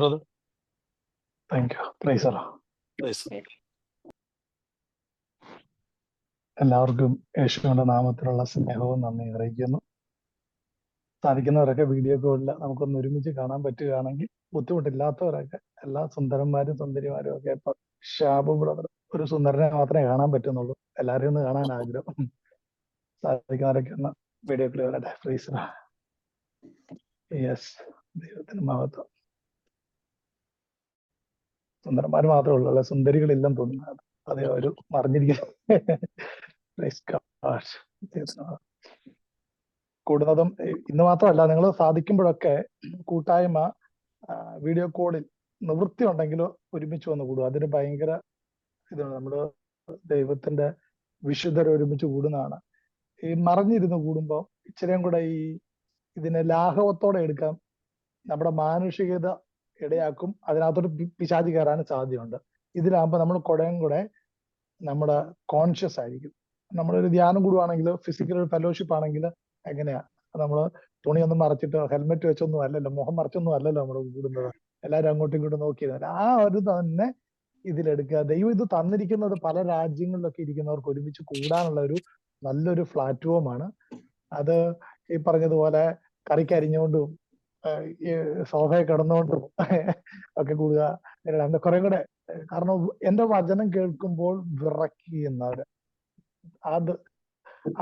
brother. Thank you. Price അല്ലോ. Please. എല്ലാവർക്കും യേശുവിന്റെ നാമത്തിലുള്ള സ്നേഹവും നന്ദി അറിയിക്കുന്നു. സാധിക്കുന്നവരൊക്കെ വീഡിയോ കോളിൽ നമുക്കൊന്ന് ഒരുമിച്ച് കാണാൻ പറ്റുകയാണെങ്കിൽ, ബുദ്ധിമുട്ടില്ലാത്തവരൊക്കെ, എല്ലാ സുന്ദരന്മാരും സുന്ദരിമാരും ഒക്കെ ഇപ്പൊ ഷാബു ബ്രദർ ഒരു സുന്ദരനെ മാത്രമേ കാണാൻ പറ്റുന്നുള്ളൂ. എല്ലാവരെയും ഒന്ന് കാണാൻ ആഗ്രഹം. സാധിക്കുന്നവരൊക്കെ ഒന്ന് വീഡിയോ കോൾ വരട്ടെ. പ്രൈസ്. യെസ്, ദൈവത്തിന് മഹത്വം. സുന്ദരന്മാർ മാത്രമേ ഉള്ളൂ, അല്ലെ? സുന്ദരികളില്ലെന്ന് തോന്നുന്നത്. അതെ, ഒരു മറിഞ്ഞിരിക്കുന്നു. കൂടുന്നതും ഇന്ന് മാത്രമല്ല, നിങ്ങൾ സാധിക്കുമ്പോഴൊക്കെ കൂട്ടായ്മ വീഡിയോ കോളിൽ നിവൃത്തി ഉണ്ടെങ്കിൽ ഒരുമിച്ച് വന്ന് കൂടുക. അതിന് ഭയങ്കര ഇതാണ്. നമ്മള് ദൈവത്തിന്റെ വിശുദ്ധരെ ഒരുമിച്ച് കൂടുന്നതാണ്. ഈ മറിഞ്ഞിരുന്ന് കൂടുമ്പോൾ ഇച്ചിരിയും കൂടെ ഇതിനെ ലാഘവത്തോടെ എടുക്കാൻ നമ്മുടെ മാനുഷികത ഇടയാക്കും. അതിനകത്തോട്ട് പിശാചി കയറാൻ സാധ്യതയുണ്ട്. ഇതിലാകുമ്പോൾ നമ്മൾ കുറേയും കൂടെ നമ്മുടെ കോൺഷ്യസ് ആയിരിക്കും. നമ്മളൊരു ധ്യാനം കൂടുവാണെങ്കിൽ, ഫിസിക്കൽ ഫെലോഷിപ്പ് ആണെങ്കിൽ എങ്ങനെയാ, നമ്മള് തുണിയൊന്നും മറച്ചിട്ട് ഹെൽമെറ്റ് വെച്ചൊന്നും അല്ലല്ലോ, മുഖം മറച്ചൊന്നും അല്ലല്ലോ നമ്മൾ കൂടുന്നത്. എല്ലാവരും അങ്ങോട്ടും ഇങ്ങോട്ടും നോക്കിയിരുന്നത്. ആ ഒരു തന്നെ ഇതിലെടുക്കുക. ദൈവം ഇത് തന്നിരിക്കുന്നത് പല രാജ്യങ്ങളിലൊക്കെ ഇരിക്കുന്നവർക്ക് ഒരുമിച്ച് കൂടാനുള്ള ഒരു നല്ലൊരു പ്ലാറ്റ്ഫോമാണ്. അത് ഈ പറഞ്ഞതുപോലെ കറിക്കരിഞ്ഞുകൊണ്ടും ഈ സോഫയെ കിടന്നുകൊണ്ടും ഒക്കെ കൂടുക. കുറെ കൂടെ, കാരണം എന്റെ വചനം കേൾക്കുമ്പോൾ വിറയ്ക്കുന്നവര്,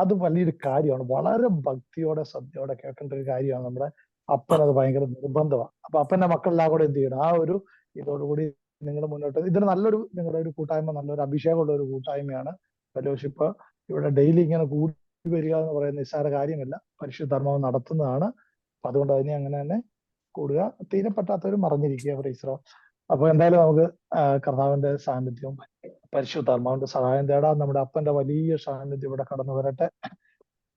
അത് വലിയൊരു കാര്യമാണ്. വളരെ ഭക്തിയോടെ ശ്രദ്ധയോടെ കേൾക്കേണ്ട ഒരു കാര്യമാണ്. നമ്മുടെ അപ്പൻ അത് ഭയങ്കര നിർബന്ധമാണ്. അപ്പൊ അപ്പന്റെ മക്കളെല്ലാം കൂടെ എന്ത് ചെയ്യണം, ആ ഒരു ഇതോടുകൂടി നിങ്ങൾ മുന്നോട്ട്. ഇതിന് നല്ലൊരു, നിങ്ങളുടെ ഒരു കൂട്ടായ്മ നല്ലൊരു അഭിഷേകമുള്ള ഒരു കൂട്ടായ്മയാണ് ഫെലോഷിപ്പ്. ഇവിടെ ഡെയിലി ഇങ്ങനെ കൂടി വരിക എന്ന് പറയുന്ന നിസ്സാര കാര്യമല്ല, പരിശുദ്ധാത്മാവ് നടത്തുന്നതാണ്. അപ്പൊ അതുകൊണ്ട് അതിനെ അങ്ങനെ തന്നെ കൂടുക. തീരെ പറ്റാത്തവർ മറിഞ്ഞിരിക്കുക. പ്രൈസ്. അപ്പൊ എന്തായാലും നമുക്ക് കർത്താവിന്റെ സാന്നിധ്യവും പരിശുദ്ധാത്മാവിന്റെ സഹായം തേടാം. നമ്മുടെ അപ്പന്റെ വലിയ സാന്നിധ്യം ഇവിടെ കടന്നു വരട്ടെ.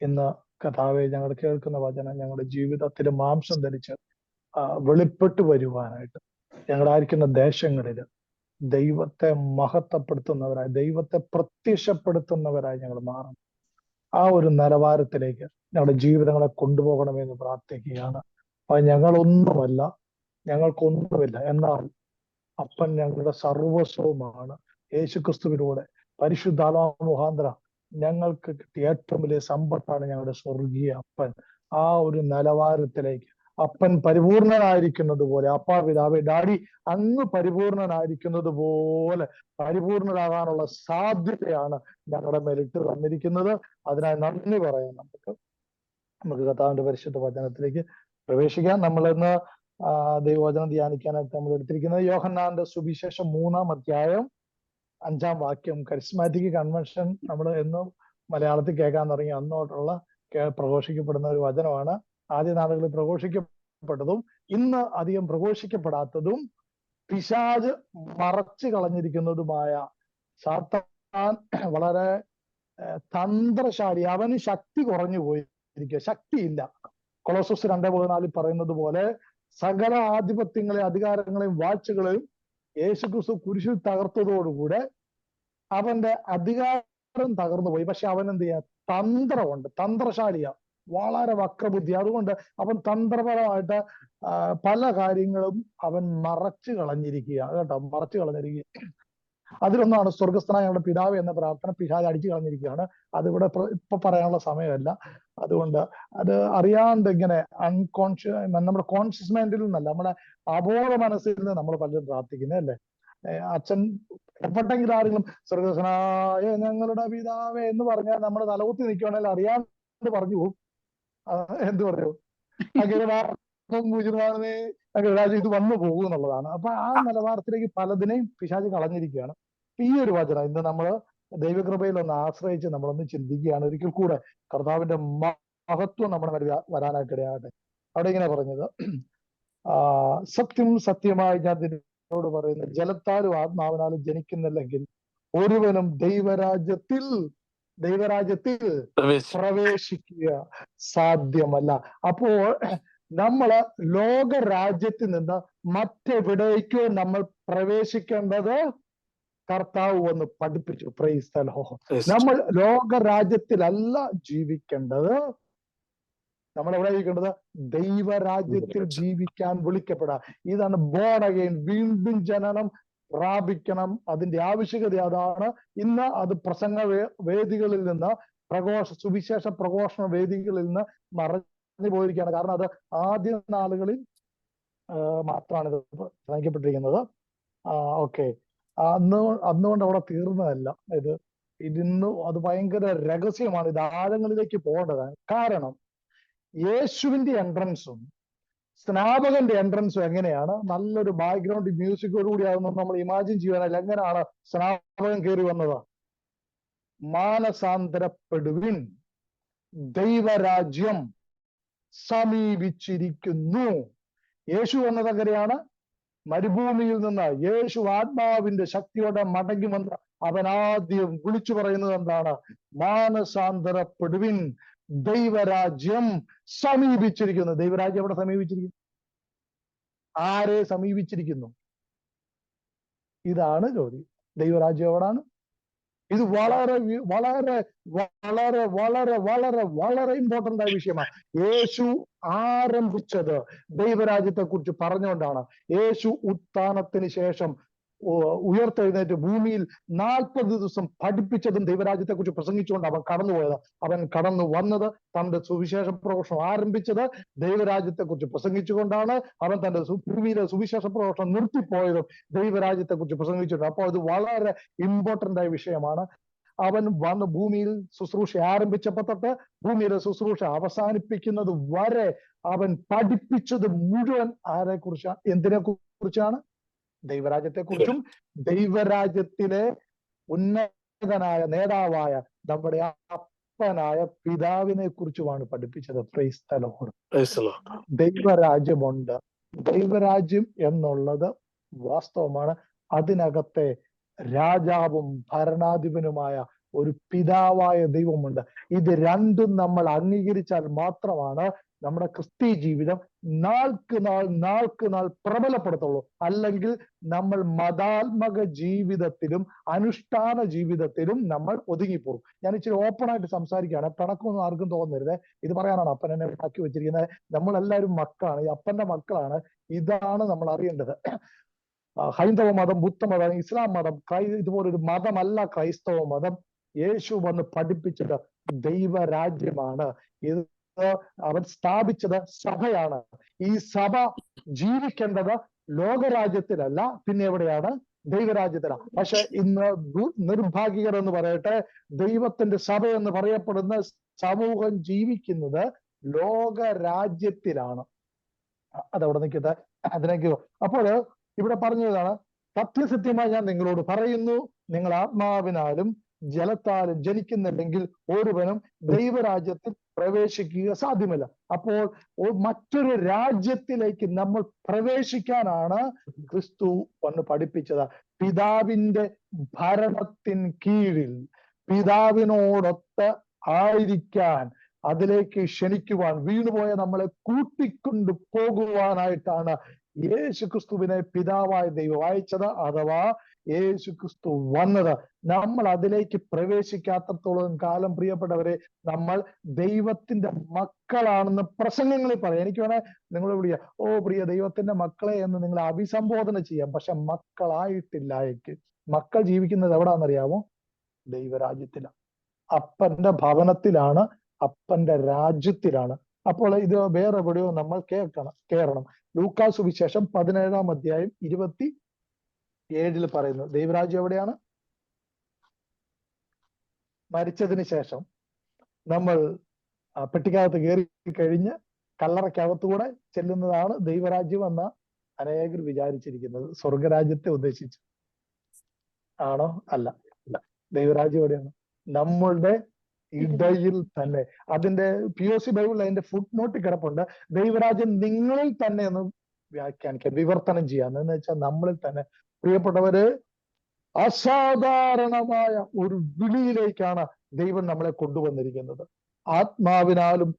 ഇന്ന് കർത്താവെ, ഞങ്ങൾ കേൾക്കുന്ന വചനം ഞങ്ങളുടെ ജീവിതത്തിൽ മാംസം ധരിച്ച് വെളിപ്പെട്ടു വരുവാനായിട്ട്, ഞങ്ങളായിരിക്കുന്ന ദേശങ്ങളിൽ ദൈവത്തെ മഹത്വപ്പെടുത്തുന്നവരായി, ദൈവത്തെ പ്രത്യക്ഷപ്പെടുത്തുന്നവരായി ഞങ്ങൾ മാറണം. ആ ഒരു നിലവാരത്തിലേക്ക് ഞങ്ങളുടെ ജീവിതങ്ങളെ കൊണ്ടുപോകണമെന്ന് പ്രാർത്ഥിക്കുകയാണ്. അത് ഞങ്ങൾക്കൊന്നുമില്ല, എന്നാൽ അപ്പൻ ഞങ്ങളുടെ സർവസ്വവുമാണ്. യേശുക്രിസ്തുവിലൂടെ പരിശുദ്ധാത്മാവ് മുഖാന്തരം ഞങ്ങൾക്ക് കിട്ടിയ ഏറ്റവും വലിയ സമ്പത്താണ് ഞങ്ങളുടെ സ്വർഗീയ അപ്പൻ. ആ ഒരു നിലവാരത്തിലേക്ക് അപ്പൻ പരിപൂർണനായിരിക്കുന്നത് പോലെ, അപ്പാ പിതാവേ ഡാഡി അങ്ങ് പരിപൂർണനായിരിക്കുന്നത് പോലെ പരിപൂർണരാകാനുള്ള സാധ്യതയാണ് ഞങ്ങളുടെ മേലിട്ട് തന്നിരിക്കുന്നത്. അതിനായി നന്ദി പറയാം. നമുക്ക് കർത്താവിന്റെ പരിശുദ്ധ വചനത്തിലേക്ക് പ്രവേശിക്കാം. നമ്മളിന്ന് ദൈവവചനം ധ്യാനിക്കാനായിട്ട് നമ്മൾ എടുത്തിരിക്കുന്നത് യോഹന്നാന്റെ സുവിശേഷം 3-ാം അധ്യായം 5-ാം വാക്യം. കരിസ്മാറ്റിക് കൺവെൻഷൻ നമ്മൾ എന്നും മലയാളത്തിൽ കേൾക്കാൻ തുടങ്ങി അന്നോട്ടുള്ള പ്രഘോഷിക്കപ്പെടുന്ന ഒരു വചനമാണ്. ആദ്യ നാളുകളിൽ പ്രഘോഷിക്കപ്പെട്ടതും ഇന്ന് അധികം പ്രഘോഷിക്കപ്പെടാത്തതും പിശാച് മറച്ചു കളഞ്ഞിരിക്കുന്നതുമായ സാത്താൻ വളരെ തന്ത്രശാലി. അവന് ശക്തി കുറഞ്ഞു പോയിരിക്കുക, ശക്തിയില്ല. കൊളോസസ് 2:14 പറയുന്നത് പോലെ സകല ആധിപത്യങ്ങളെയും അധികാരങ്ങളെയും വാഴ്ചകളെയും യേശുക്രിസ്തു കുരിശിൽ തകർത്തതോടുകൂടെ അവന്റെ അധികാരം തകർന്നു പോയി. പക്ഷെ അവൻ എന്ത് ചെയ്യാ, തന്ത്രമുണ്ട്, തന്ത്രശാലിയാ, വളരെ വക്രബുദ്ധി. അതുകൊണ്ട് അവൻ തന്ത്രപരമായിട്ട് പല കാര്യങ്ങളും അവൻ മറച്ചു കളഞ്ഞിരിക്കുക കേട്ടോ, മറച്ചു കളഞ്ഞിരിക്കുക. അതിലൊന്നാണ് സ്വർഗസ്ഥനായ ഞങ്ങളുടെ പിതാവ് എന്ന പ്രാർത്ഥന പിശാച് അടിച്ചു കളഞ്ഞിരിക്കുകയാണ്. അതിവിടെ ഇപ്പൊ പറയാനുള്ള സമയമല്ല. അതുകൊണ്ട് അത് അറിയാണ്ട് ഇങ്ങനെ നമ്മുടെ കോൺഷ്യസ് മൈൻഡിൽ നിന്നല്ല, നമ്മുടെ അബോധ മനസ്സിൽ നിന്ന് നമ്മൾ പലരും പ്രാർത്ഥിക്കുന്നത് അല്ലേ. അച്ഛൻ എപ്പോഴെങ്കിലും ആരെങ്കിലും സ്വർഗസ്ഥനായ ഞങ്ങളുടെ പിതാവേ എന്ന് പറഞ്ഞാൽ നമ്മുടെ തലകുത്തി നിൽക്കുകയാണെങ്കിൽ അറിയാണ്ട് പറഞ്ഞു പോകും. എന്ത് പറഞ്ഞു, അങ്ങനെ രാജ്യം ഇത് വന്നു പോകും എന്നുള്ളതാണ്. അപ്പൊ ആ നിലവാരത്തിലേക്ക് പലതിനെയും പിശാച് കളഞ്ഞിരിക്കുകയാണ്. ഈ ഒരു വചനം ഇന്ന് നമ്മൾ ദൈവകൃപയിൽ ഒന്ന് ആശ്രയിച്ച് നമ്മളൊന്ന് ചിന്തിക്കുകയാണ്. ഒരിക്കൽ കൂടെ കർത്താവിന്റെ മഹത്വം നമ്മുടെ വരാനായിട്ട് ഇടയാകട്ടെ. അവിടെ ഇങ്ങനെ പറഞ്ഞത്, സത്യം സത്യമായി ഞാൻ നിന്നോട് പറയുന്നു, ജലത്താലും ആത്മാവിനാലും ജനിക്കുന്നില്ലെങ്കിൽ ഒരുവനും ദൈവരാജ്യത്തിൽ പ്രവേശിക്കുക സാധ്യമല്ല. അപ്പോൾ നമ്മള് ലോകരാജ്യത്തിൽ നിന്ന് മറ്റെവിടേക്കോ നമ്മൾ പ്രവേശിക്കേണ്ടത് കർത്താവ് വന്ന് പഠിപ്പിച്ചു. Price the Lord. നമ്മൾ ലോകരാജ്യത്തിലല്ല ജീവിക്കേണ്ടത്, നമ്മൾ എവിടെ ഇരിക്കേണ്ടത്? ദൈവരാജ്യത്തിൽ ജീവിക്കാൻ വിളിക്കപ്പെടാ. ഇതാണ് ബോൺ അഗെയിൻ, വീണ്ടും ജനനം പ്രാപിക്കണം. അതിന്റെ ആവശ്യകത അതാണ്. ഇന്ന് അത് പ്രസംഗ വേദികളിൽ നിന്ന്, സുവിശേഷ പ്രഘോഷണ വേദികളിൽ നിന്ന് മറഞ്ഞു പോയിരിക്കുകയാണ്. കാരണം അത് ആദ്യ നാളുകളിൽ മാത്രമാണ് ഇത് പ്രസംഗിക്കപ്പെട്ടിരിക്കുന്നത്. ഓക്കെ, അന്നുകൊണ്ട് അവിടെ തീർന്നതല്ല ഇത്. ഇതിന്ന് അത് ഭയങ്കര രഹസ്യമാണ്. ഇത് ആഴങ്ങളിലേക്ക് പോകേണ്ടതാണ്. കാരണം യേശുവിന്റെ എൻട്രൻസും സ്നാപകന്റെ എൻട്രൻസും എങ്ങനെയാണ്? നല്ലൊരു ബാക്ക്ഗ്രൗണ്ട് മ്യൂസിക്കോടുകൂടി ആകുന്നത് നമ്മൾ ഇമാജിൻ ചെയ്യാനല്ല. എങ്ങനെയാണ് സ്നാപകൻ കയറി വന്നത്? മാനസാന്തരപ്പെടുവിൻ, ദൈവരാജ്യം സമീപിച്ചിരിക്കുന്നു. യേശു വന്നത് എങ്ങനെയാണ്? മരുഭൂമിയിൽ നിന്ന് യേശു ആത്മാവിന്റെ ശക്തിയോടെ മടങ്ങി വന്ന് അവൻ ആദ്യം വിളിച്ചു പറയുന്നത് എന്താണ്? മാനസാന്തരപ്പെടുവിൻ, ദൈവരാജ്യം സമീപിച്ചിരിക്കുന്നു. ദൈവരാജ്യം എവിടെ സമീപിച്ചിരിക്കുന്നു? ആരെ സമീപിച്ചിരിക്കുന്നു? ഇതാണ് ചോദ്യം. ദൈവരാജ്യം എവിടാണ്? ഇത് വളരെ വളരെ വളരെ വളരെ വളരെ വളരെ ഇമ്പോർട്ടന്റ് ആയ വിഷയമാണ്. യേശു ആരംഭിച്ചത് ദൈവരാജ്യത്തെ കുറിച്ച് പറഞ്ഞുകൊണ്ടാണ്. യേശു ഉത്ഥാനത്തിന് ശേഷം ഉയർത്തെഴുന്നേറ്റ് ഭൂമിയിൽ 40 ദിവസം പഠിപ്പിച്ചതും ദൈവരാജ്യത്തെ കുറിച്ച് പ്രസംഗിച്ചുകൊണ്ട് അവൻ കടന്നുപോയത്. അവൻ കടന്നു വന്നത്, തന്റെ സുവിശേഷ പ്രഘോഷണം ആരംഭിച്ചത് ദൈവരാജ്യത്തെ കുറിച്ച് പ്രസംഗിച്ചുകൊണ്ടാണ്. അവൻ തന്റെ ഭൂമിയിലെ സുവിശേഷ പ്രഘോഷണം നിർത്തിപ്പോയതും ദൈവരാജ്യത്തെ കുറിച്ച് പ്രസംഗിച്ചിട്ടുണ്ട്. അപ്പോൾ ഇത് വളരെ ഇമ്പോർട്ടന്റ് ആയ വിഷയമാണ്. അവൻ വന്ന് ഭൂമിയിൽ ശുശ്രൂഷ ആരംഭിച്ചപ്പോൾ തൊട്ട് ഭൂമിയിലെ ശുശ്രൂഷ അവസാനിപ്പിക്കുന്നത് വരെ അവൻ പഠിപ്പിച്ചത് മുഴുവൻ ആരെ കുറിച്ചാണ്? എന്തിനെ കുറിച്ചാണ്? ദൈവരാജ്യത്തെ കുറിച്ചും ദൈവരാജ്യത്തിലെ ഉന്നതനായ നേതാവായ നമ്മുടെ അപ്പനായ പിതാവിനെ കുറിച്ചുമാണ് പഠിപ്പിച്ചത്. Praise the Lord. ദൈവരാജ്യമുണ്ട്. ദൈവരാജ്യം എന്നുള്ളത് വാസ്തവമാണ്. അതിനകത്തെ രാജാവും ഭരണാധിപനുമായ ഒരു പിതാവായ ദൈവമുണ്ട്. ഇത് രണ്ടും നമ്മൾ അംഗീകരിച്ചാൽ മാത്രമാണ് നമ്മുടെ ക്രിസ്തീയ ജീവിതം നാൾക്ക് നാൾ പ്രബലപ്പെടുത്തുള്ളൂ. അല്ലെങ്കിൽ നമ്മൾ മതാത്മക ജീവിതത്തിലും അനുഷ്ഠാന ജീവിതത്തിലും നമ്മൾ ഒതുങ്ങിപ്പോകും. ഞാൻ ഇച്ചിരി ഓപ്പൺ ആയിട്ട് സംസാരിക്കുകയാണ്. പിണക്കൊന്നും ആർക്കും തോന്നരുത്. ഇത് പറയാനാണ് അപ്പൻ എന്നെ ആക്കി വെച്ചിരിക്കുന്നത്. നമ്മളെല്ലാവരും മക്കളാണ്, ഈ അപ്പന്റെ മക്കളാണ്. ഇതാണ് നമ്മൾ അറിയേണ്ടത്. ഹൈന്ദവ മതം, ബുദ്ധമതം, ഇസ്ലാം മതം, ഇതുപോലൊരു മതമല്ല ക്രൈസ്തവ മതം. യേശു വന്ന് പഠിപ്പിച്ചത് ദൈവരാജ്യമാണ്. ഇത് അവൻ സ്ഥാപിച്ചത് സഭയാണ്. ഈ സഭ ജീവിക്കേണ്ടത് ലോകരാജ്യത്തിലല്ല, പിന്നെ എവിടെയാണ്? ദൈവരാജ്യത്തിലാണ്. പക്ഷെ ഇന്ന് നിർഭാഗ്യകർ എന്ന് പറയട്ടെ, ദൈവത്തിന്റെ സഭ എന്ന് പറയപ്പെടുന്ന സമൂഹം ജീവിക്കുന്നത് ലോകരാജ്യത്തിലാണ്. അതവിടെ നിൽക്കുന്നത്. അതിലേക്ക് അപ്പോൾ ഇവിടെ പറഞ്ഞതാണ്, സത്യസത്യമായി ഞാൻ നിങ്ങളോട് പറയുന്നു, നിങ്ങൾ ആത്മാവിനാലും ജലത്താലും ജനിക്കുന്നില്ലെങ്കിൽ ഒരുവനും ദൈവരാജ്യത്തിൽ പ്രവേശിക്കുക സാധ്യമല്ല. അപ്പോൾ മറ്റൊരു രാജ്യത്തിലേക്ക് നമ്മൾ പ്രവേശിക്കാനാണ് ക്രിസ്തു വന്ന് പഠിപ്പിച്ചത്. പിതാവിന്റെ ഭരണത്തിൻ കീഴിൽ പിതാവിനോടൊത്ത് ആയിരിക്കാൻ, അതിലേക്ക് ക്ഷണിക്കുവാൻ, വീണുപോയ നമ്മളെ കൂട്ടിക്കൊണ്ടു പോകുവാനായിട്ടാണ് യേശു ക്രിസ്തുവിനെ പിതാവായ ദൈവം അയച്ചത്, അഥവാ യേശു ക്രിസ്തു വന്നത്. നമ്മൾ അതിലേക്ക് പ്രവേശിക്കാത്തത്തോളം കാലം പ്രിയപ്പെട്ടവരെ, നമ്മൾ ദൈവത്തിന്റെ മക്കളാണെന്ന് പ്രസംഗങ്ങളിൽ പറയാം. എനിക്ക് വേണേ നിങ്ങൾ വിളിക്കുക, ഓ പ്രിയ ദൈവത്തിന്റെ മക്കളെ എന്ന് നിങ്ങൾ അഭിസംബോധന ചെയ്യാം. പക്ഷെ മക്കളായിട്ടില്ല. മക്കൾ ജീവിക്കുന്നത് എവിടാന്നറിയാമോ? ദൈവരാജ്യത്തിലാണ്, അപ്പന്റെ ഭവനത്തിലാണ്, അപ്പന്റെ രാജ്യത്തിലാണ്. അപ്പോൾ ഇത് വേറെ എവിടെയോ നമ്മൾ കേറണം. ലൂക്കാസ് സുവിശേഷം 17-ാം അധ്യായം 27 പറയുന്നു. ദൈവരാജ്യം എവിടെയാണ്? മരിച്ചതിന് ശേഷം നമ്മൾ പെട്ടിക്കകത്ത് കയറി കഴിഞ്ഞ് കല്ലറയ്ക്കകത്തുകൂടെ ചെല്ലുന്നതാണ് ദൈവരാജ്യം എന്ന അനേകർ വിചാരിച്ചിരിക്കുന്നത്. സ്വർഗരാജ്യത്തെ ഉദ്ദേശിച്ച് ആണോ? അല്ല. ദൈവരാജ്യം എവിടെയാണ്? നമ്മളുടെ ഇടയിൽ തന്നെ. അതിന്റെ POC ബൈബിളിൽ അതിന്റെ ഫുട് നോട്ട് കിടപ്പുണ്ട്. ദൈവരാജ്യം നിങ്ങളിൽ തന്നെ എന്ന് വ്യാഖ്യാനിക്കാം, വിവർത്തനം ചെയ്യാം. എന്ന് വെച്ചാൽ നമ്മളിൽ തന്നെ. പ്രിയപ്പെട്ടവര്, അസാധാരണമായ ഒരു വിളിയിലേക്കാണ് ദൈവം നമ്മളെ കൊണ്ടുവന്നിരിക്കുന്നത്. ആത്മാവിനാലും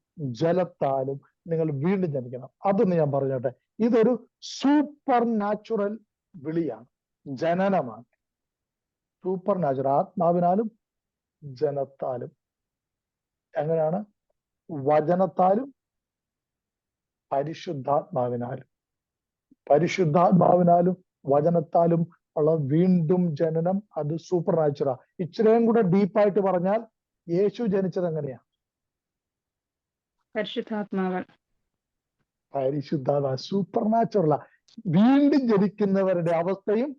ജലത്താലും നിങ്ങൾ വീണ്ടും ജനിക്കണം. അതൊന്ന് ഞാൻ പറഞ്ഞോട്ടെ. ഇതൊരു സൂപ്പർ നാച്ചുറൽ വിളിയാണ്, ജനനമാണ്. Super natural. ആത്മാവിനാലും ജനത്താലും. എങ്ങനെയാണ്? വചനത്താലും പരിശുദ്ധാത്മാവിനാലും വചനത്താലും ഉള്ള വീണ്ടും ജനനം. അത് സൂപ്പർ നാച്ചുറൽ. ഇച്ചിരിയും കൂടെ ഡീപ്പായിട്ട് പറഞ്ഞാൽ യേശു ജനിച്ചത് എങ്ങനെയാ? പരിശുദ്ധാത്മാ. സൂപ്പർ നാച്ചുറലാ. വീണ്ടും ജനിക്കുന്നവരുടെ അവസ്ഥയും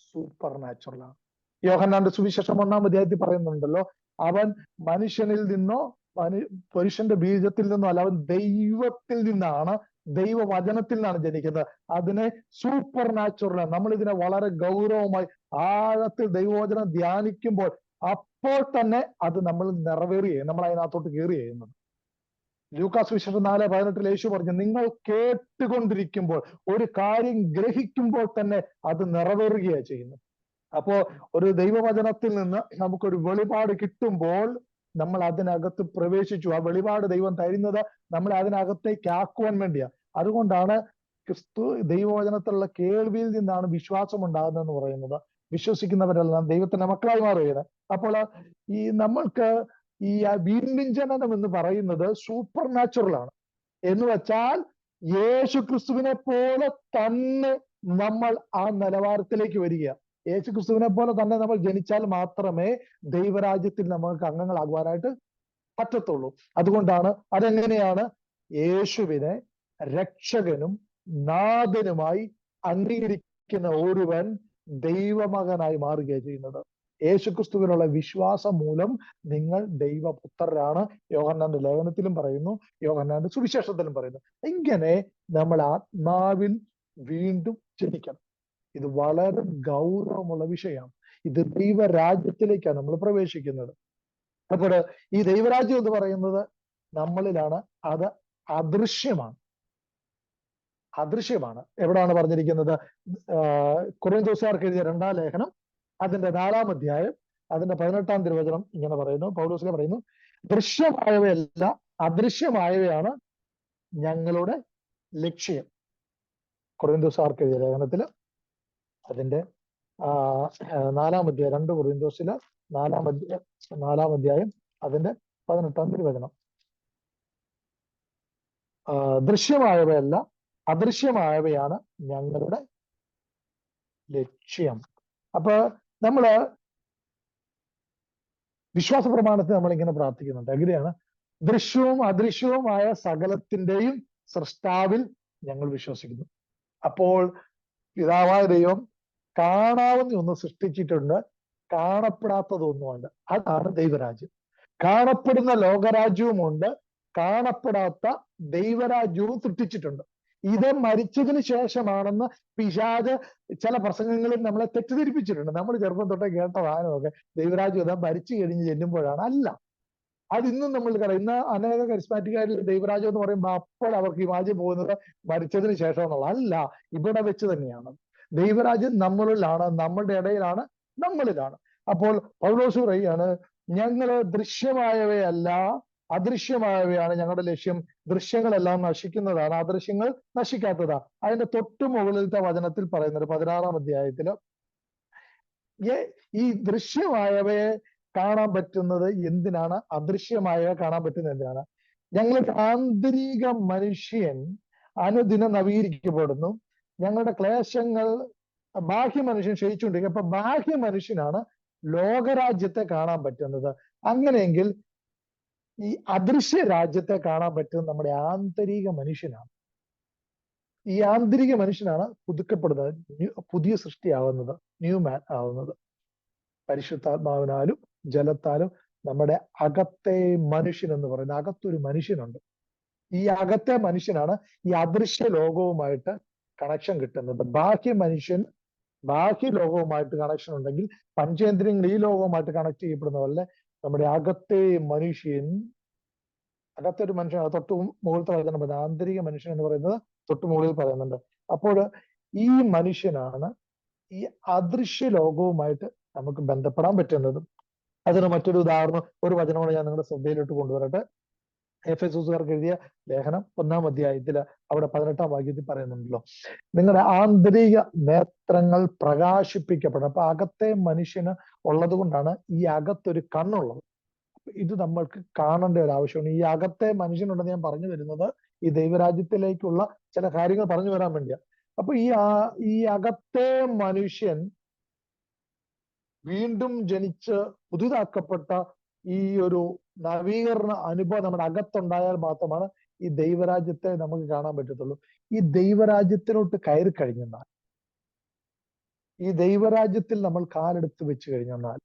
സൂപ്പർ നാച്ചുറലാണ്. യോഹന്നാന്റെ സുവിശേഷം 1-ാം അധ്യായത്തിൽ പറയുന്നുണ്ടല്ലോ, അവൻ മനുഷ്യനിൽ നിന്നോ പുരുഷന്റെ ബീജത്തിൽ നിന്നോ അല്ല, അവൻ ദൈവത്തിൽ നിന്നാണ്, ദൈവവചനത്തിൽ നിന്നാണ് ജനിക്കുന്നത്. അതിനെ സൂപ്പർ നാച്ചുറൽ. നമ്മൾ ഇതിനെ വളരെ ഗൗരവമായി ആഴത്തിൽ ദൈവവചനം ധ്യാനിക്കുമ്പോൾ അപ്പോൾ തന്നെ അത് നമ്മൾ നിറവേറുകയും നമ്മൾ അതിനകത്തോട്ട് കയറി ചെയ്യുന്നത്. ലൂക്കാസ് സുവിശേഷം 4:18 യേശു പറഞ്ഞു, നിങ്ങൾ കേട്ടുകൊണ്ടിരിക്കുമ്പോൾ, ഒരു കാര്യം ഗ്രഹിക്കുമ്പോൾ തന്നെ അത് നിറവേറുകയാണ് ചെയ്യുന്നത്. അപ്പോ ഒരു ദൈവവചനത്തിൽ നിന്ന് നമുക്കൊരു വെളിപാട് കിട്ടുമ്പോൾ നമ്മൾ അതിനകത്ത് പ്രവേശിച്ചു. ആ വെളിപാട് ദൈവം തരുന്നത് നമ്മളെ അതിനകത്തേക്ക് ആക്കുവാൻ വേണ്ടിയാ. അതുകൊണ്ടാണ് ക്രിസ്തു ദൈവവചനത്തിലുള്ള കേൾവിയിൽ നിന്നാണ് വിശ്വാസം ഉണ്ടാകുന്നതെന്ന് പറയുന്നത്. വിശ്വസിക്കുന്നവരെല്ലാം ദൈവത്തിന്റെ മക്കളായി മാറുകയാണ്. അപ്പോൾ ഈ നമ്മൾക്ക് ഈ വീണ്ടും ജനനം എന്ന് പറയുന്നത് സൂപ്പർ നാച്ചുറൽ ആണ്. എന്ന് വെച്ചാൽ യേശു ക്രിസ്തുവിനെ പോലെ തന്നെ നമ്മൾ ആ നിലവാരത്തിലേക്ക് വരിക. യേശു ക്രിസ്തുവിനെ പോലെ തന്നെ നമ്മൾ ജനിച്ചാൽ മാത്രമേ ദൈവരാജ്യത്തിൽ നമ്മൾക്ക് അംഗങ്ങളാകുവാനായിട്ട് പറ്റത്തുള്ളൂ. അതുകൊണ്ടാണ് അതെങ്ങനെയാണ് യേശുവിനെ രക്ഷകനും നാഥനുമായി അംഗീകരിക്കുന്ന ഒരുവൻ ദൈവമകനായി മാറുകയാണ് ചെയ്യുന്നത്. യേശുക്രിസ്തുവിനുള്ള വിശ്വാസം മൂലം നിങ്ങൾ ദൈവപുത്രരാണ്. യോഹന്നാന്റെ ലേഖനത്തിലും പറയുന്നു, യോഹന്നാന്റെ സുവിശേഷത്തിലും പറയുന്നു. ഇങ്ങനെ നമ്മൾ ആത്മാവിൽ വീണ്ടും ജനിക്കണം. ഇത് വളരെ ഗൗരവമുള്ള വിഷയമാണ്. ഇത് ദൈവരാജ്യത്തിലേക്കാണ് നമ്മൾ പ്രവേശിക്കുന്നത്. അപ്പോൾ ഈ ദൈവരാജ്യം എന്ന് പറയുന്നത് നമ്മളിലാണ്. അത് അദൃശ്യമാണ്. എവിടാണ് പറഞ്ഞിരിക്കുന്നത്? കൊരിന്ത്യക്കാർക്ക് എഴുതിയ 2-ാം ലേഖനം അതിന്റെ 4-ാം അധ്യായം അതിന്റെ 18-ാം തിരുവചനം ഇങ്ങനെ പറയുന്നു. പൗലോസ് പറയുന്നു, ദൃശ്യമായവയല്ല അദൃശ്യമായവയാണ് ഞങ്ങളുടെ ലക്ഷ്യം. കൊരിന്ത്യക്കാർക്ക് എഴുതിയ ലേഖനത്തില് അതിന്റെ 4-ാം അധ്യായം 2 കൊരിന്ത്യസില് 4-ാം അധ്യായം അതിന്റെ 18-ാം തിരുവചനം. ദൃശ്യമായവയല്ല അദൃശ്യമായവയാണ് ഞങ്ങളുടെ ലക്ഷ്യം. അപ്പൊ നമ്മള് വിശ്വാസ പ്രമാണത്തിൽ നമ്മളിങ്ങനെ പ്രാർത്ഥിക്കുന്നുണ്ട്. എങ്ങനെയാണ്? ദൃശ്യവും അദൃശ്യവുമായ സകലത്തിന്റെയും സൃഷ്ടാവിൽ ഞങ്ങൾ വിശ്വസിക്കുന്നു. അപ്പോൾ പിതാവായ ദൈവം കാണാവുന്ന ഒന്ന് സൃഷ്ടിച്ചിട്ടുണ്ട്, കാണപ്പെടാത്തതൊന്നുമുണ്ട്. അതാണ് ദൈവരാജ്യം. കാണപ്പെടുന്ന ലോകരാജ്യവുമുണ്ട്, കാണപ്പെടാത്ത ദൈവരാജ്യവും സൃഷ്ടിച്ചിട്ടുണ്ട്. ഇത് മരിച്ചതിന് ശേഷമാണെന്ന് പിശാച് ചില പ്രസംഗങ്ങളിൽ നമ്മളെ തെറ്റിദ്ധരിപ്പിച്ചിട്ടുണ്ട്. നമ്മൾ ചെറുപ്പം തൊട്ടേ കേട്ട വാഹനമൊക്കെ ദൈവരാജ്യം ഇതാ മരിച്ചു കഴിഞ്ഞ് ചെല്ലുമ്പോഴാണ്. അല്ല, അത് ഇന്നും നമ്മൾ പറയാം. ഇന്ന് അനേക കരിസ്മാറ്റിക്കാരിൽ ദൈവരാജ്യം എന്ന് പറയുമ്പോൾ അപ്പോൾ അവർക്ക് ഈ വാജ്യം പോകുന്നത് മരിച്ചതിന് ശേഷം എന്നുള്ള അല്ല, ഇവിടെ വെച്ച് തന്നെയാണ്. ദൈവരാജ്യം നമ്മളിലാണ്, നമ്മളുടെ ഇടയിലാണ്, നമ്മളിലാണ്. അപ്പോൾ പൗലോസ് പറയുകയാണ്, ഞങ്ങള് ദൃശ്യമായവയല്ല അദൃശ്യമായവയാണ് ഞങ്ങളുടെ ലക്ഷ്യം. ദൃശ്യങ്ങളെല്ലാം നശിക്കുന്നതാണ്, അദൃശ്യങ്ങൾ നശിക്കാത്തതാണ്. അതിന്റെ തൊട്ടു മുകളിലത്തെ വചനത്തിൽ പറയുന്നത് 16-ാം അധ്യായത്തില് ഈ ദൃശ്യമായവയെ കാണാൻ പറ്റുന്നത് എന്തിനാണ്? അദൃശ്യമായവ കാണാൻ പറ്റുന്നത് എന്തിനാണ്? ഞങ്ങളുടെ ആന്തരിക മനുഷ്യൻ അനുദിനം നവീകരിക്കപ്പെടുന്നു. ഞങ്ങളുടെ ക്ലേശങ്ങൾ ബാഹ്യ മനുഷ്യൻ ക്ഷയിച്ചുകൊണ്ടിരിക്കും. അപ്പൊ ബാഹ്യ മനുഷ്യനാണ് ലോകരാജ്യത്തെ കാണാൻ പറ്റുന്നത്. അങ്ങനെയെങ്കിൽ ഈ അദൃശ്യ രാജ്യത്തെ കാണാൻ പറ്റുന്നത് നമ്മുടെ ആന്തരിക മനുഷ്യനാണ്. ഈ ആന്തരിക മനുഷ്യനാണ് പുതുക്കപ്പെടുന്നത്, പുതിയ സൃഷ്ടിയാവുന്നത്, ന്യൂ മാൻ ആവുന്നത്. പരിശുദ്ധാത്മാവിനാലും ജലത്താലും നമ്മുടെ അകത്തെ മനുഷ്യൻ എന്ന് പറയുന്നത്, അകത്തൊരു മനുഷ്യനുണ്ട്. ഈ അകത്തെ മനുഷ്യനാണ് ഈ അദൃശ്യ ലോകവുമായിട്ട് കണക്ഷൻ കിട്ടുന്നത്. ബാഹ്യ മനുഷ്യൻ ബാഹ്യ ലോകവുമായിട്ട് കണക്ഷൻ ഉണ്ടെങ്കിൽ പഞ്ചേന്ദ്രിയങ്ങൾ ഈ ലോകവുമായിട്ട് കണക്ട് ചെയ്യപ്പെടുന്ന പോലെ നമ്മുടെ അകത്തെ മനുഷ്യൻ, അകത്തൊരു മനുഷ്യൻ, തൊട്ട് മുകളിലത്തെ പറയുന്നത് ആന്തരിക മനുഷ്യൻ എന്ന് പറയുന്നത് തൊട്ട് മുകളിൽ പറയുന്നുണ്ട്. അപ്പോൾ ഈ മനുഷ്യനാണ് ഈ അദൃശ്യ ലോകവുമായിട്ട് നമുക്ക് ബന്ധപ്പെടാൻ പറ്റുന്നത്. അതിന് മറ്റൊരു ഉദാഹരണം, ഒരു വചനമാണ് ഞാൻ നിങ്ങളുടെ ശ്രദ്ധയിലോട്ട് കൊണ്ടുവരട്ടെ. എഫെസോസുകാർക്ക് എഴുതിയ ലേഖനം 1-ാം അധ്യായത്തില് അവിടെ 18-ാം വാക്യത്തിൽ പറയുന്നുണ്ടല്ലോ, നിങ്ങളുടെ ആന്തരിക നേത്രങ്ങൾ പ്രകാശിപ്പിക്കപ്പെടണം. അപ്പൊ അകത്തെ മനുഷ്യന് ഉള്ളത് കൊണ്ടാണ് ഈ അകത്തൊരു കണ്ണുള്ളത്. ഇത് നമ്മൾക്ക് കാണേണ്ട ഒരു ആവശ്യമാണ്. ഈ അകത്തെ മനുഷ്യനുണ്ടെന്ന് ഞാൻ പറഞ്ഞു വരുന്നത് ഈ ദൈവരാജ്യത്തിലേക്കുള്ള ചില കാര്യങ്ങൾ പറഞ്ഞു വരാൻ വേണ്ടിയാ. അപ്പൊ ഈ അകത്തെ മനുഷ്യൻ വീണ്ടും ജനിച്ച് പുതുതാക്കപ്പെട്ട ഈ ഒരു നവീകരണ അനുഭവം നമ്മുടെ അകത്തുണ്ടായാൽ മാത്രമാണ് ഈ ദൈവരാജ്യത്തെ നമുക്ക് കാണാൻ പറ്റത്തുള്ളൂ. ഈ ദൈവരാജ്യത്തിലോട്ട് കയറി കഴിഞ്ഞെന്നാൽ, ഈ ദൈവരാജ്യത്തിൽ നമ്മൾ കാലെടുത്ത് വെച്ച് കഴിഞ്ഞെന്നാൽ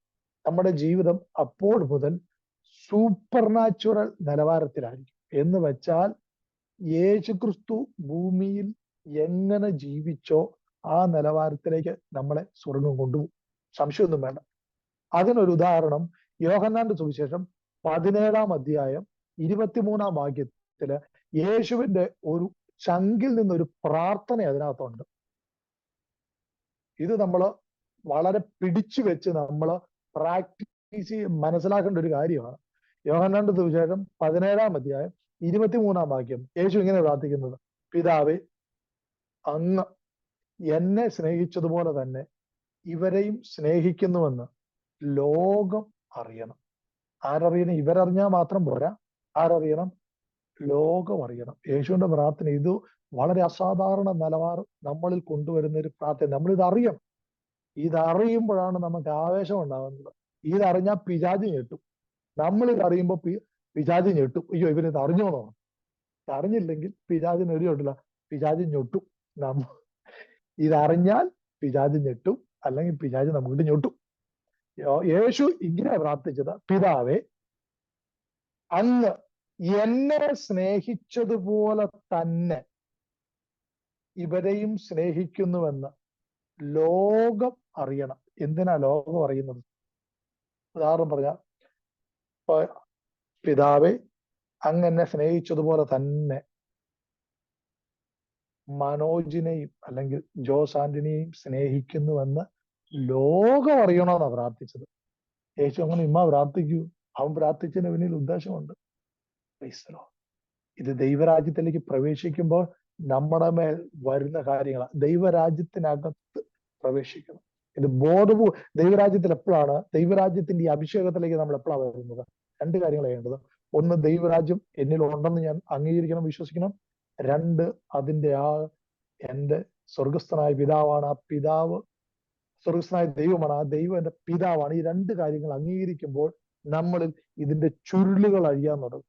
നമ്മുടെ ജീവിതം അപ്പോൾ മുതൽ സൂപ്പർ നാച്ചുറൽ നിലവാരത്തിലായിരിക്കും. എന്ന് വെച്ചാൽ യേശുക്രിസ്തു ഭൂമിയിൽ എങ്ങനെ ജീവിച്ചോ ആ നിലവാരത്തിലേക്ക് നമ്മളെ സ്വർഗം കൊണ്ടുപോകും. സംശയമൊന്നും വേണ്ട. അതിനൊരു ഉദാഹരണം യോഹന്നാന്റെ സുവിശേഷം 17-ാം അധ്യായം 23-ാം വാക്യത്തില് യേശുവിന്റെ ഒരു ചങ്കിൽ നിന്നൊരു പ്രാർത്ഥന അതിനകത്തുണ്ട്. ഇത് നമ്മൾ വളരെ പിടിച്ചു വെച്ച് നമ്മൾ പ്രാക്ടീസ് മനസ്സിലാക്കേണ്ട ഒരു കാര്യമാണ്. യോഹന്നാന്റെ സുവിശേഷം 17-ാം അധ്യായം 23-ാം വാക്യം യേശു ഇങ്ങനെ പ്രാർത്ഥിക്കുന്നത്: പിതാവേ, അങ്ങ് എന്നെ സ്നേഹിച്ചതുപോലെ തന്നെ ഇവരെയും സ്നേഹിക്കുന്നുവെന്ന് ലോകം അറിയണം. ആരറിയണം? ഇവരറിഞ്ഞാൽ മാത്രം പോരാ. ആരറിയണം? ലോകം അറിയണം. യേശുവിന്റെ പ്രാർത്ഥന ഇത് വളരെ അസാധാരണ നിലവാരം നമ്മളിൽ കൊണ്ടുവരുന്ന ഒരു പ്രാർത്ഥന. നമ്മളിത് അറിയണം. ഇതറിയുമ്പോഴാണ് നമുക്ക് ആവേശം ഉണ്ടാകുന്നത്. ഇതറിഞ്ഞാൽ പിശാച് ഞെട്ടും. നമ്മളിത് അറിയുമ്പോൾ പിശാച് ഞെട്ടും. അയ്യോ, ഇവരിത് അറിഞ്ഞോണോ? അറിഞ്ഞില്ലെങ്കിൽ പിശാചിന് ഒരു ഞൊട്ടില്ല, പിശാച് ഞൊട്ടും. ഇതറിഞ്ഞാൽ പിശാച് ഞെട്ടും, അല്ലെങ്കിൽ പിശാച് നമുക്ക് ഞൊട്ടും. യേശു ഇങ്ങനെ പ്രാർത്ഥിച്ചത്: പിതാവേ, അങ്ങ് എന്നെ സ്നേഹിച്ചതുപോലെ തന്നെ ഇവരെയും സ്നേഹിക്കുന്നുവെന്ന് ലോകം അറിയണം. എന്തിനാ ലോകം അറിയുന്നത്? ഉദാഹരണം പറഞ്ഞ, പിതാവേ, അങ്ങ് എന്നെ സ്നേഹിച്ചതുപോലെ തന്നെ മനോജിനെയും അല്ലെങ്കിൽ ജോസ് ആന്റണിയെയും സ്നേഹിക്കുന്നുവെന്ന് ലോകം അറിയണമെന്നാ പ്രാർത്ഥിച്ചത്. യേശു അങ്ങനെ പ്രാർത്ഥിക്കൂ. അവൻ പ്രാർത്ഥിച്ചതിന് പിന്നിൽ ഉദ്ദേശമുണ്ട്. ഇത് ദൈവരാജ്യത്തിലേക്ക് പ്രവേശിക്കുമ്പോൾ നമ്മുടെ മേൽ വരുന്ന കാര്യങ്ങളാണ്. ദൈവരാജ്യത്തിനകത്ത് പ്രവേശിക്കണം. ഇത് ബോധപൂർവ്വം. ദൈവരാജ്യത്തിൽ എപ്പോഴാണ്, ദൈവരാജ്യത്തിന്റെ ഈ അഭിഷേകത്തിലേക്ക് നമ്മൾ എപ്പോഴാണ് വരുന്നത്? രണ്ട് കാര്യങ്ങൾ ചെയ്യേണ്ടത്. ഒന്ന്, ദൈവരാജ്യം എന്നിൽ ഉണ്ടെന്ന് ഞാൻ അംഗീകരിക്കണം, വിശ്വസിക്കണം. രണ്ട്, അതിന്റെ എന്റെ സ്വർഗസ്ഥനായ പിതാവാണ്. ആ പിതാവ് സ്വർഗസ്ഥനായ ദൈവമാണ്. ആ ദൈവം എന്റെ പിതാവാണ്. ഈ രണ്ട് കാര്യങ്ങൾ അംഗീകരിക്കുമ്പോൾ നമ്മളിൽ ഇതിന്റെ ചുരുളുകൾ അഴിയാൻ തുടങ്ങും.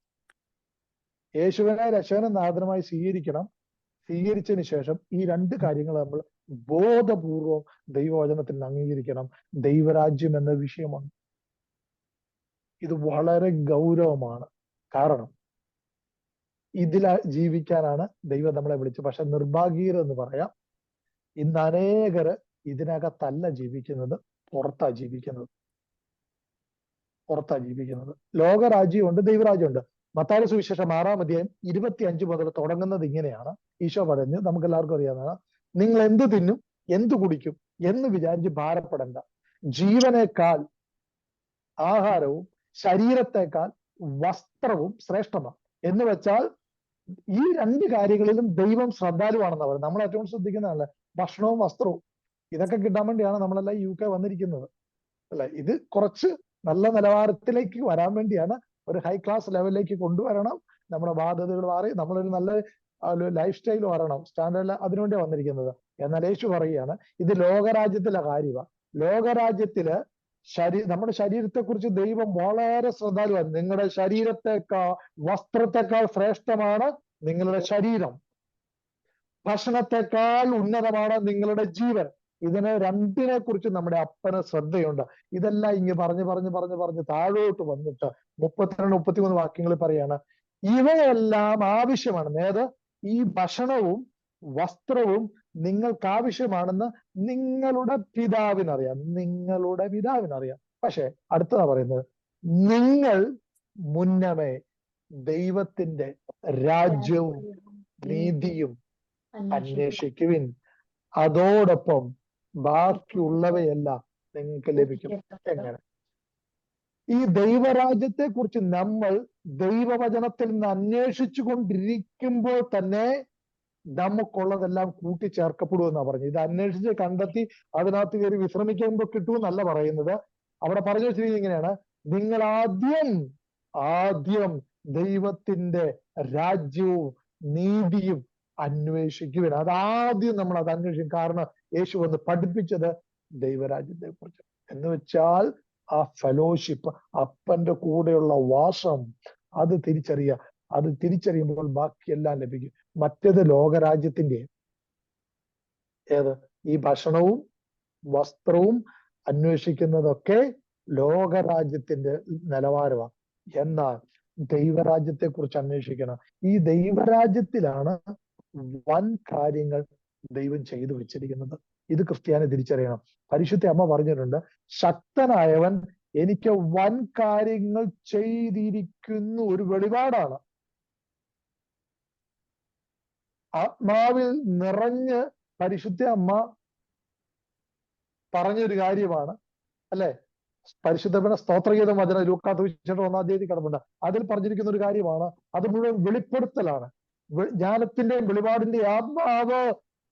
യേശുവിനെ രക്ഷകനും നാഥനുമായി സ്വീകരിക്കണം. സ്വീകരിച്ചതിന് ശേഷം ഈ രണ്ട് കാര്യങ്ങൾ നമ്മൾ ബോധപൂർവം ദൈവവചനത്തിൽ അംഗീകരിക്കണം. ദൈവരാജ്യം എന്ന വിഷയമാണ്. ഇത് വളരെ ഗൗരവമാണ്. കാരണം ഇതിൽ ജീവിക്കാനാണ് ദൈവം നമ്മളെ വിളിച്ചത്. പക്ഷെ നിർഭാഗ്യരെന്ന് പറയാം, ഇന്ന് അനേകര് ഇതിനകത്തല്ല ജീവിക്കുന്നത്, പുറത്താ ജീവിക്കുന്നത്. ലോകരാജ്യമുണ്ട്, ദൈവരാജ്യമുണ്ട്. മത്തായിയുടെ സുവിശേഷം 6-ാം അധ്യായം 25 മുതൽ തുടങ്ങുന്നത് ഇങ്ങനെയാണ്. ഈശോ പറഞ്ഞു, നമുക്ക് എല്ലാവർക്കും അറിയാവുന്നതാണ്: നിങ്ങൾ എന്ത് തിന്നും, എന്ത് കുടിക്കും എന്ന് വിചാരിച്ച് ഭാരപ്പെടേണ്ട. ജീവനേക്കാൾ ആഹാരവും ശരീരത്തെക്കാൾ വസ്ത്രവും ശ്രേഷ്ഠമാണ്. എന്ന് വെച്ചാൽ ഈ രണ്ട് കാര്യങ്ങളിലും ദൈവം ശ്രദ്ധാലുവാണെന്ന് പറയുന്നത്. നമ്മൾ ഏറ്റവും ശ്രദ്ധിക്കുന്നതല്ല ഭക്ഷണവും വസ്ത്രവും. ഇതൊക്കെ കിട്ടാൻ വേണ്ടിയാണ് നമ്മളെല്ലാം UK വന്നിരിക്കുന്നത്, അല്ലെ? ഇത് കുറച്ച് നല്ല നിലവാരത്തിലേക്ക് വരാൻ വേണ്ടിയാണ്, ഒരു ഹൈ ക്ലാസ് ലെവലിലേക്ക് കൊണ്ടുവരണം. നമ്മുടെ ബാധ്യതകൾ മാറി നമ്മളൊരു നല്ല ലൈഫ് സ്റ്റൈൽ വരണം, സ്റ്റാൻഡേർഡ്. അതിനുവേണ്ടിയാണ് വന്നിരിക്കുന്നത്. എന്നാൽ യേശു പറയുകയാണ്, ഇത് ലോകരാജ്യത്തിലെ കാര്യമാണ്. ലോകരാജ്യത്തില് നമ്മുടെ ശരീരത്തെക്കുറിച്ച് ദൈവം വളരെ ശ്രദ്ധാലുവാണ്. നിങ്ങളുടെ ശരീരത്തെക്കാൾ വസ്ത്രത്തെക്കാൾ ശ്രേഷ്ഠമാണ് നിങ്ങളുടെ ശരീരം. ഭക്ഷണത്തെക്കാൾ ഉന്നതമാണ് നിങ്ങളുടെ ജീവൻ. ഇതിനെ രണ്ടിനെ കുറിച്ച് നമ്മുടെ അപ്പന് ശ്രദ്ധയുണ്ട്. ഇതെല്ലാം ഇങ്ങ് പറഞ്ഞ് താഴോട്ട് വന്നിട്ട് 32-33 വാക്യങ്ങളിൽ പറയാണ്, ഇവയെല്ലാം ആവശ്യമാണ്. അതായത് ഈ ഭക്ഷണവും വസ്ത്രവും നിങ്ങൾക്ക് ആവശ്യമാണെന്ന് നിങ്ങളുടെ പിതാവിനറിയാം. നിങ്ങളുടെ പിതാവിനറിയാം. പക്ഷെ അടുത്തതാ പറയുന്നത്, നിങ്ങൾ മുന്നമേ ദൈവത്തിന്റെ രാജ്യവും നീതിയും അന്വേഷിക്കുവിൻ, അതോടൊപ്പം ബാക്കിയുള്ളവയെല്ലാം നിങ്ങൾക്ക് ലഭിക്കും. എങ്ങനെ? ഈ ദൈവരാജ്യത്തെ കുറിച്ച് നമ്മൾ ദൈവവചനത്തിൽ നിന്ന് അന്വേഷിച്ചു കൊണ്ടിരിക്കുമ്പോൾ തന്നെ നമുക്കുള്ളതെല്ലാം കൂട്ടിച്ചേർക്കപ്പെടുമെന്നാണ് പറഞ്ഞത്. ഇത് അന്വേഷിച്ച് കണ്ടെത്തി അതിനകത്ത് കയറി വിശ്രമിക്കുമ്പോൾ കിട്ടുമെന്നല്ല പറയുന്നത്. അവിടെ പറഞ്ഞു വെച്ചിരിക്കുന്നത് ഇങ്ങനെയാണ്: നിങ്ങൾ ആദ്യം ദൈവത്തിന്റെ രാജ്യവും നീതിയും അന്വേഷിക്കുവിൻ. അതാദ്യം നമ്മൾ അത് അന്വേഷിക്കും. കാരണം യേശു വന്ന് പഠിപ്പിച്ചത് ദൈവരാജ്യത്തെ കുറിച്ച്. എന്ന് വെച്ചാൽ ആ ഫെലോഷിപ്പ്, അപ്പന്റെ കൂടെയുള്ള വാസം, അത് തിരിച്ചറിയുക. അത് തിരിച്ചറിയുമ്പോൾ ബാക്കിയെല്ലാം ലഭിക്കും. മറ്റേത് ലോകരാജ്യത്തിന്റെ ഏത് ഈ ഭക്ഷണവും വസ്ത്രവും അന്വേഷിക്കുന്നതൊക്കെ ലോകരാജ്യത്തിന്റെ നിലവാരമാണ്. എന്നാൽ ദൈവരാജ്യത്തെ കുറിച്ച് അന്വേഷിക്കണം. ഈ ദൈവരാജ്യത്തിലാണ് വൻ കാര്യങ്ങൾ ദൈവം ചെയ്തു വെച്ചിരിക്കുന്നത്. ഇത് ക്രിസ്ത്യാനി തിരിച്ചറിയണം. പരിശുദ്ധ അമ്മ പറഞ്ഞിട്ടുണ്ട്, ശക്തനായവൻ എനിക്ക് വൻ കാര്യങ്ങൾ ചെയ്തിരിക്കുന്നു. ഒരു വെളിപാടാണ്. ആത്മാവിൽ നിറഞ്ഞ് പരിശുദ്ധ അമ്മ പറഞ്ഞൊരു കാര്യമാണ്, അല്ലെ? പരിശുദ്ധ സ്തോത്രഗീതം വചനം ലൂക്കാ സുവിശേഷം 1-ാം അധ്യായത്തിൽ കിടപ്പുണ്ട്. അതിൽ പറഞ്ഞിരിക്കുന്ന ഒരു കാര്യമാണ്. അത് മുഴുവൻ വെളിപ്പെടുത്തലാണ്. ജ്ഞാനത്തിന്റെയും വെളിപാടിന്റെയും ആത്മാവ്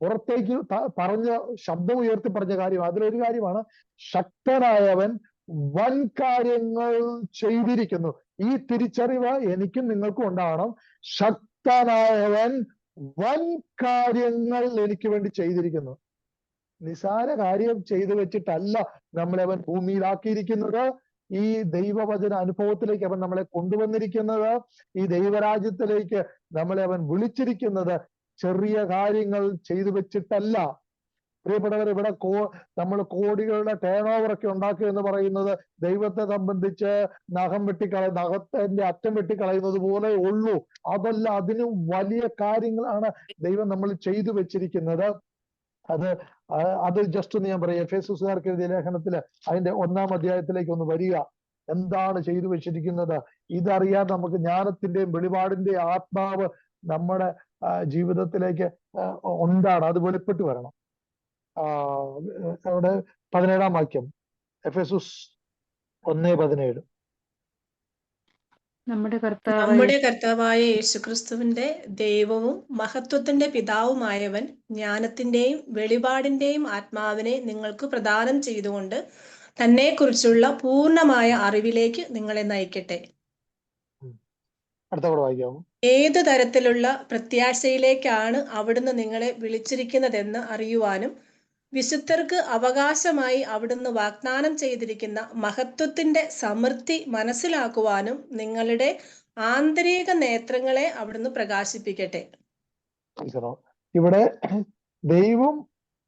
പുറത്തേക്ക് പറഞ്ഞ ശബ്ദം ഉയർത്തി പറഞ്ഞ കാര്യം. അതിലൊരു കാര്യമാണ്, ശക്തനായവൻ വൻ കാര്യങ്ങൾ ചെയ്തിരിക്കുന്നു. ഈ തിരിച്ചറിവ് എനിക്കും നിങ്ങൾക്കും ഉണ്ടാവണം. ശക്തനായവൻ വൻ കാര്യങ്ങൾ എനിക്ക് വേണ്ടി ചെയ്തിരിക്കുന്നു. നിസാര കാര്യം ചെയ്തു വെച്ചിട്ടല്ല നമ്മളെ അവൻ ഭൂമിയിലാക്കിയിരിക്കുന്നത്. ഈ ദൈവവചന അനുഭവത്തിലേക്ക് അവൻ നമ്മളെ കൊണ്ടുവന്നിരിക്കുന്നത്, ഈ ദൈവരാജ്യത്തിലേക്ക് നമ്മളെ അവൻ വിളിച്ചിരിക്കുന്നത് ചെറിയ കാര്യങ്ങൾ ചെയ്തു വെച്ചിട്ടല്ല. പ്രിയപ്പെട്ടവർ, ഇവിടെ നമ്മൾ കോടികളുടെ ടേൺ ഓവർ ഒക്കെ ഉണ്ടാക്കുക എന്ന് പറയുന്നത് ദൈവത്തെ സംബന്ധിച്ച് നഖത്തിന്റെ അറ്റം വെട്ടിക്കളയുന്നത് പോലെ ഉള്ളൂ. അതല്ല, അതിനും വലിയ കാര്യങ്ങളാണ് ദൈവം നമ്മൾ ചെയ്തു വെച്ചിരിക്കുന്നത്. അത് ജസ്റ്റ് ഒന്ന് ഞാൻ പറയാം. എഫേസ്യർക്കാർക്ക് എഴുതിയ ലേഖനത്തില് അതിന്റെ 1-ാം അധ്യായത്തിലേക്ക് ഒന്ന് വരിക. എന്താണ് ചെയ്തു വെച്ചിരിക്കുന്നത്? ഇതറിയാൻ നമുക്ക് ജ്ഞാനത്തിന്റെയും വെളിപാടിന്റെയും ആത്മാവ് നമ്മുടെ ജീവിതത്തിലേക്ക് ഉണ്ടാണ്. അത് വെളിപ്പെട്ട് വരണം. അവിടെ 17-ാം വാക്യം, എഫേസ്യർ 1:17. നമ്മുടെ കർത്താവായ യേശുക്രിസ്തുവിന്റെ ദൈവവും മഹത്വത്തിന്റെ പിതാവുമായവൻ ജ്ഞാനത്തിന്റെയും വെളിപാടിന്റെയും ആത്മാവിനെ നിങ്ങൾക്ക് പ്രദാനം ചെയ്തുകൊണ്ട് തന്നെക്കുറിച്ചുള്ള പൂർണ്ണമായ അറിവിലേക്ക് നിങ്ങളെ നയിക്കട്ടെ. ഏതു തരത്തിലുള്ള പ്രത്യാശയിലേക്കാണ് അവിടുന്ന് നിങ്ങളെ വിളിച്ചിരിക്കുന്നതെന്ന് അറിയുവാനും വിശുദ്ധർക്ക് അവകാശമായി അവിടുന്ന് വാഗ്ദാനം ചെയ്തിരിക്കുന്ന മഹത്വത്തിന്റെ സമൃദ്ധി മനസ്സിലാക്കുവാനും നിങ്ങളുടെ ആന്തരിക നേത്രങ്ങളെ അവിടുന്ന് പ്രകാശിപ്പിക്കട്ടെ. ഇവിടെ ദൈവം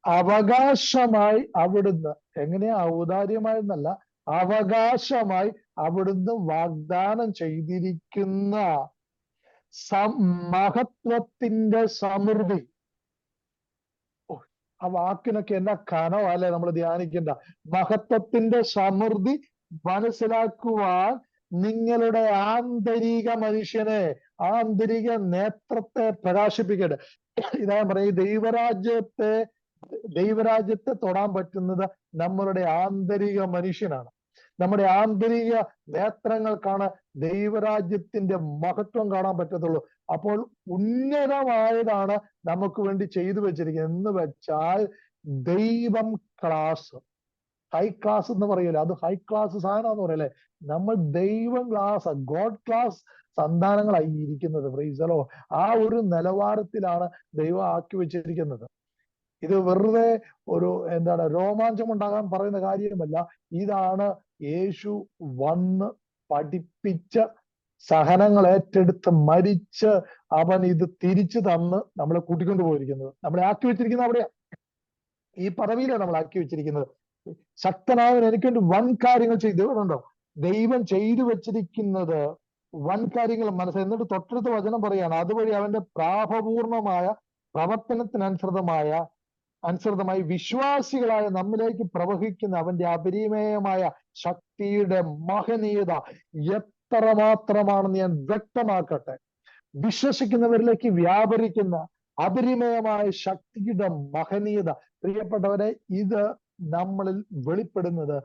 അവകാശമായി അവിടുന്ന്, എങ്ങനെയാ? ഔദാര്യമായെന്നല്ല, അവകാശമായി അവിടുന്ന് വാഗ്ദാനം ചെയ്തിരിക്കുന്ന മഹത്വത്തിന്റെ സമൃദ്ധി. ആ വാക്കിനൊക്കെ എന്നാ കനവല്ലേ നമ്മൾ ധ്യാനിക്കേണ്ട. മഹത്വത്തിന്റെ സമൃദ്ധി മനസ്സിലാക്കുവാൻ നിങ്ങളുടെ ആന്തരിക മനുഷ്യനെ, ആന്തരിക നേത്രത്തെ പ്രകാശിപ്പിക്കട്ടെ. ഇതാ പറയും, ദൈവരാജ്യത്തെ തൊടാൻ പറ്റുന്നത് നമ്മളുടെ ആന്തരിക മനുഷ്യനാണ്. നമ്മുടെ ആന്തരിക നേത്രങ്ങൾക്കാണ് ദൈവരാജ്യത്തിന്റെ മഹത്വം കാണാൻ പറ്റത്തുള്ളൂ. അപ്പോൾ ഉന്നതമായതാണ് നമുക്ക് വേണ്ടി ചെയ്തു വെച്ചിരിക്കുന്നത്. എന്ന് വെച്ചാൽ ദൈവം ക്ലാസ്, ഹൈ ക്ലാസ് എന്ന് പറയൂല, അത് ഹൈ ക്ലാസ് സാധനം എന്ന് പറയല്ലേ. നമ്മൾ ദൈവം ക്ലാസ്, ഗോഡ് ക്ലാസ് സന്താനങ്ങളായി ഇരിക്കുന്നത്. പ്രൈസലോ, ആ ഒരു നിലവാരത്തിലാണ് ദൈവം ആക്കി വെച്ചിരിക്കുന്നത്. ഇത് വെറുതെ ഒരു രോമാഞ്ചം ഉണ്ടാകാൻ പറയുന്ന കാര്യമല്ല. ഇതാണ് യേശു വന്ന് പഠിപ്പിച്ച, സഹനങ്ങൾ ഏറ്റെടുത്ത് മരിച്ച് അവൻ ഇത് തിരിച്ചു തന്ന് നമ്മളെ കൂട്ടിക്കൊണ്ടു പോയിരിക്കുന്നത്. നമ്മളെ ആക്കി വെച്ചിരിക്കുന്നത് അവിടെയാ, ഈ പദവിയിലാണ് നമ്മൾ ആക്കി വെച്ചിരിക്കുന്നത്. ശക്തനായവൻ എനിക്കൊണ്ട് വൻ കാര്യങ്ങൾ ചെയ്തുകൊണ്ടോ ദൈവം ചെയ്തു വെച്ചിരിക്കുന്നത് വൻ കാര്യങ്ങൾ മനസ്സിൽ. എന്നിട്ട് തൊട്ടടുത്ത വചനം പറയാണ്, അതുവഴി അവന്റെ പ്രാപപൂർണമായ പ്രവർത്തനത്തിനനുസൃതമായി വിശ്വാസികളായ നമ്മിലേക്ക് പ്രവഹിക്കുന്ന അവന്റെ അപരിമേയമായ ശക്തിയുടെ മഹനീയത എത്രമാത്രമാണെന്ന് ഞാൻ വ്യക്തമാക്കട്ടെ. വിശ്വസിക്കുന്നവരിലേക്ക് വ്യാപരിക്കുന്ന അപരിമേയമായ ശക്തിയുടെ മഹനീയത, പ്രിയപ്പെട്ടവരെ, ഇത് നമ്മളിൽ വെളിപ്പെടുന്നത്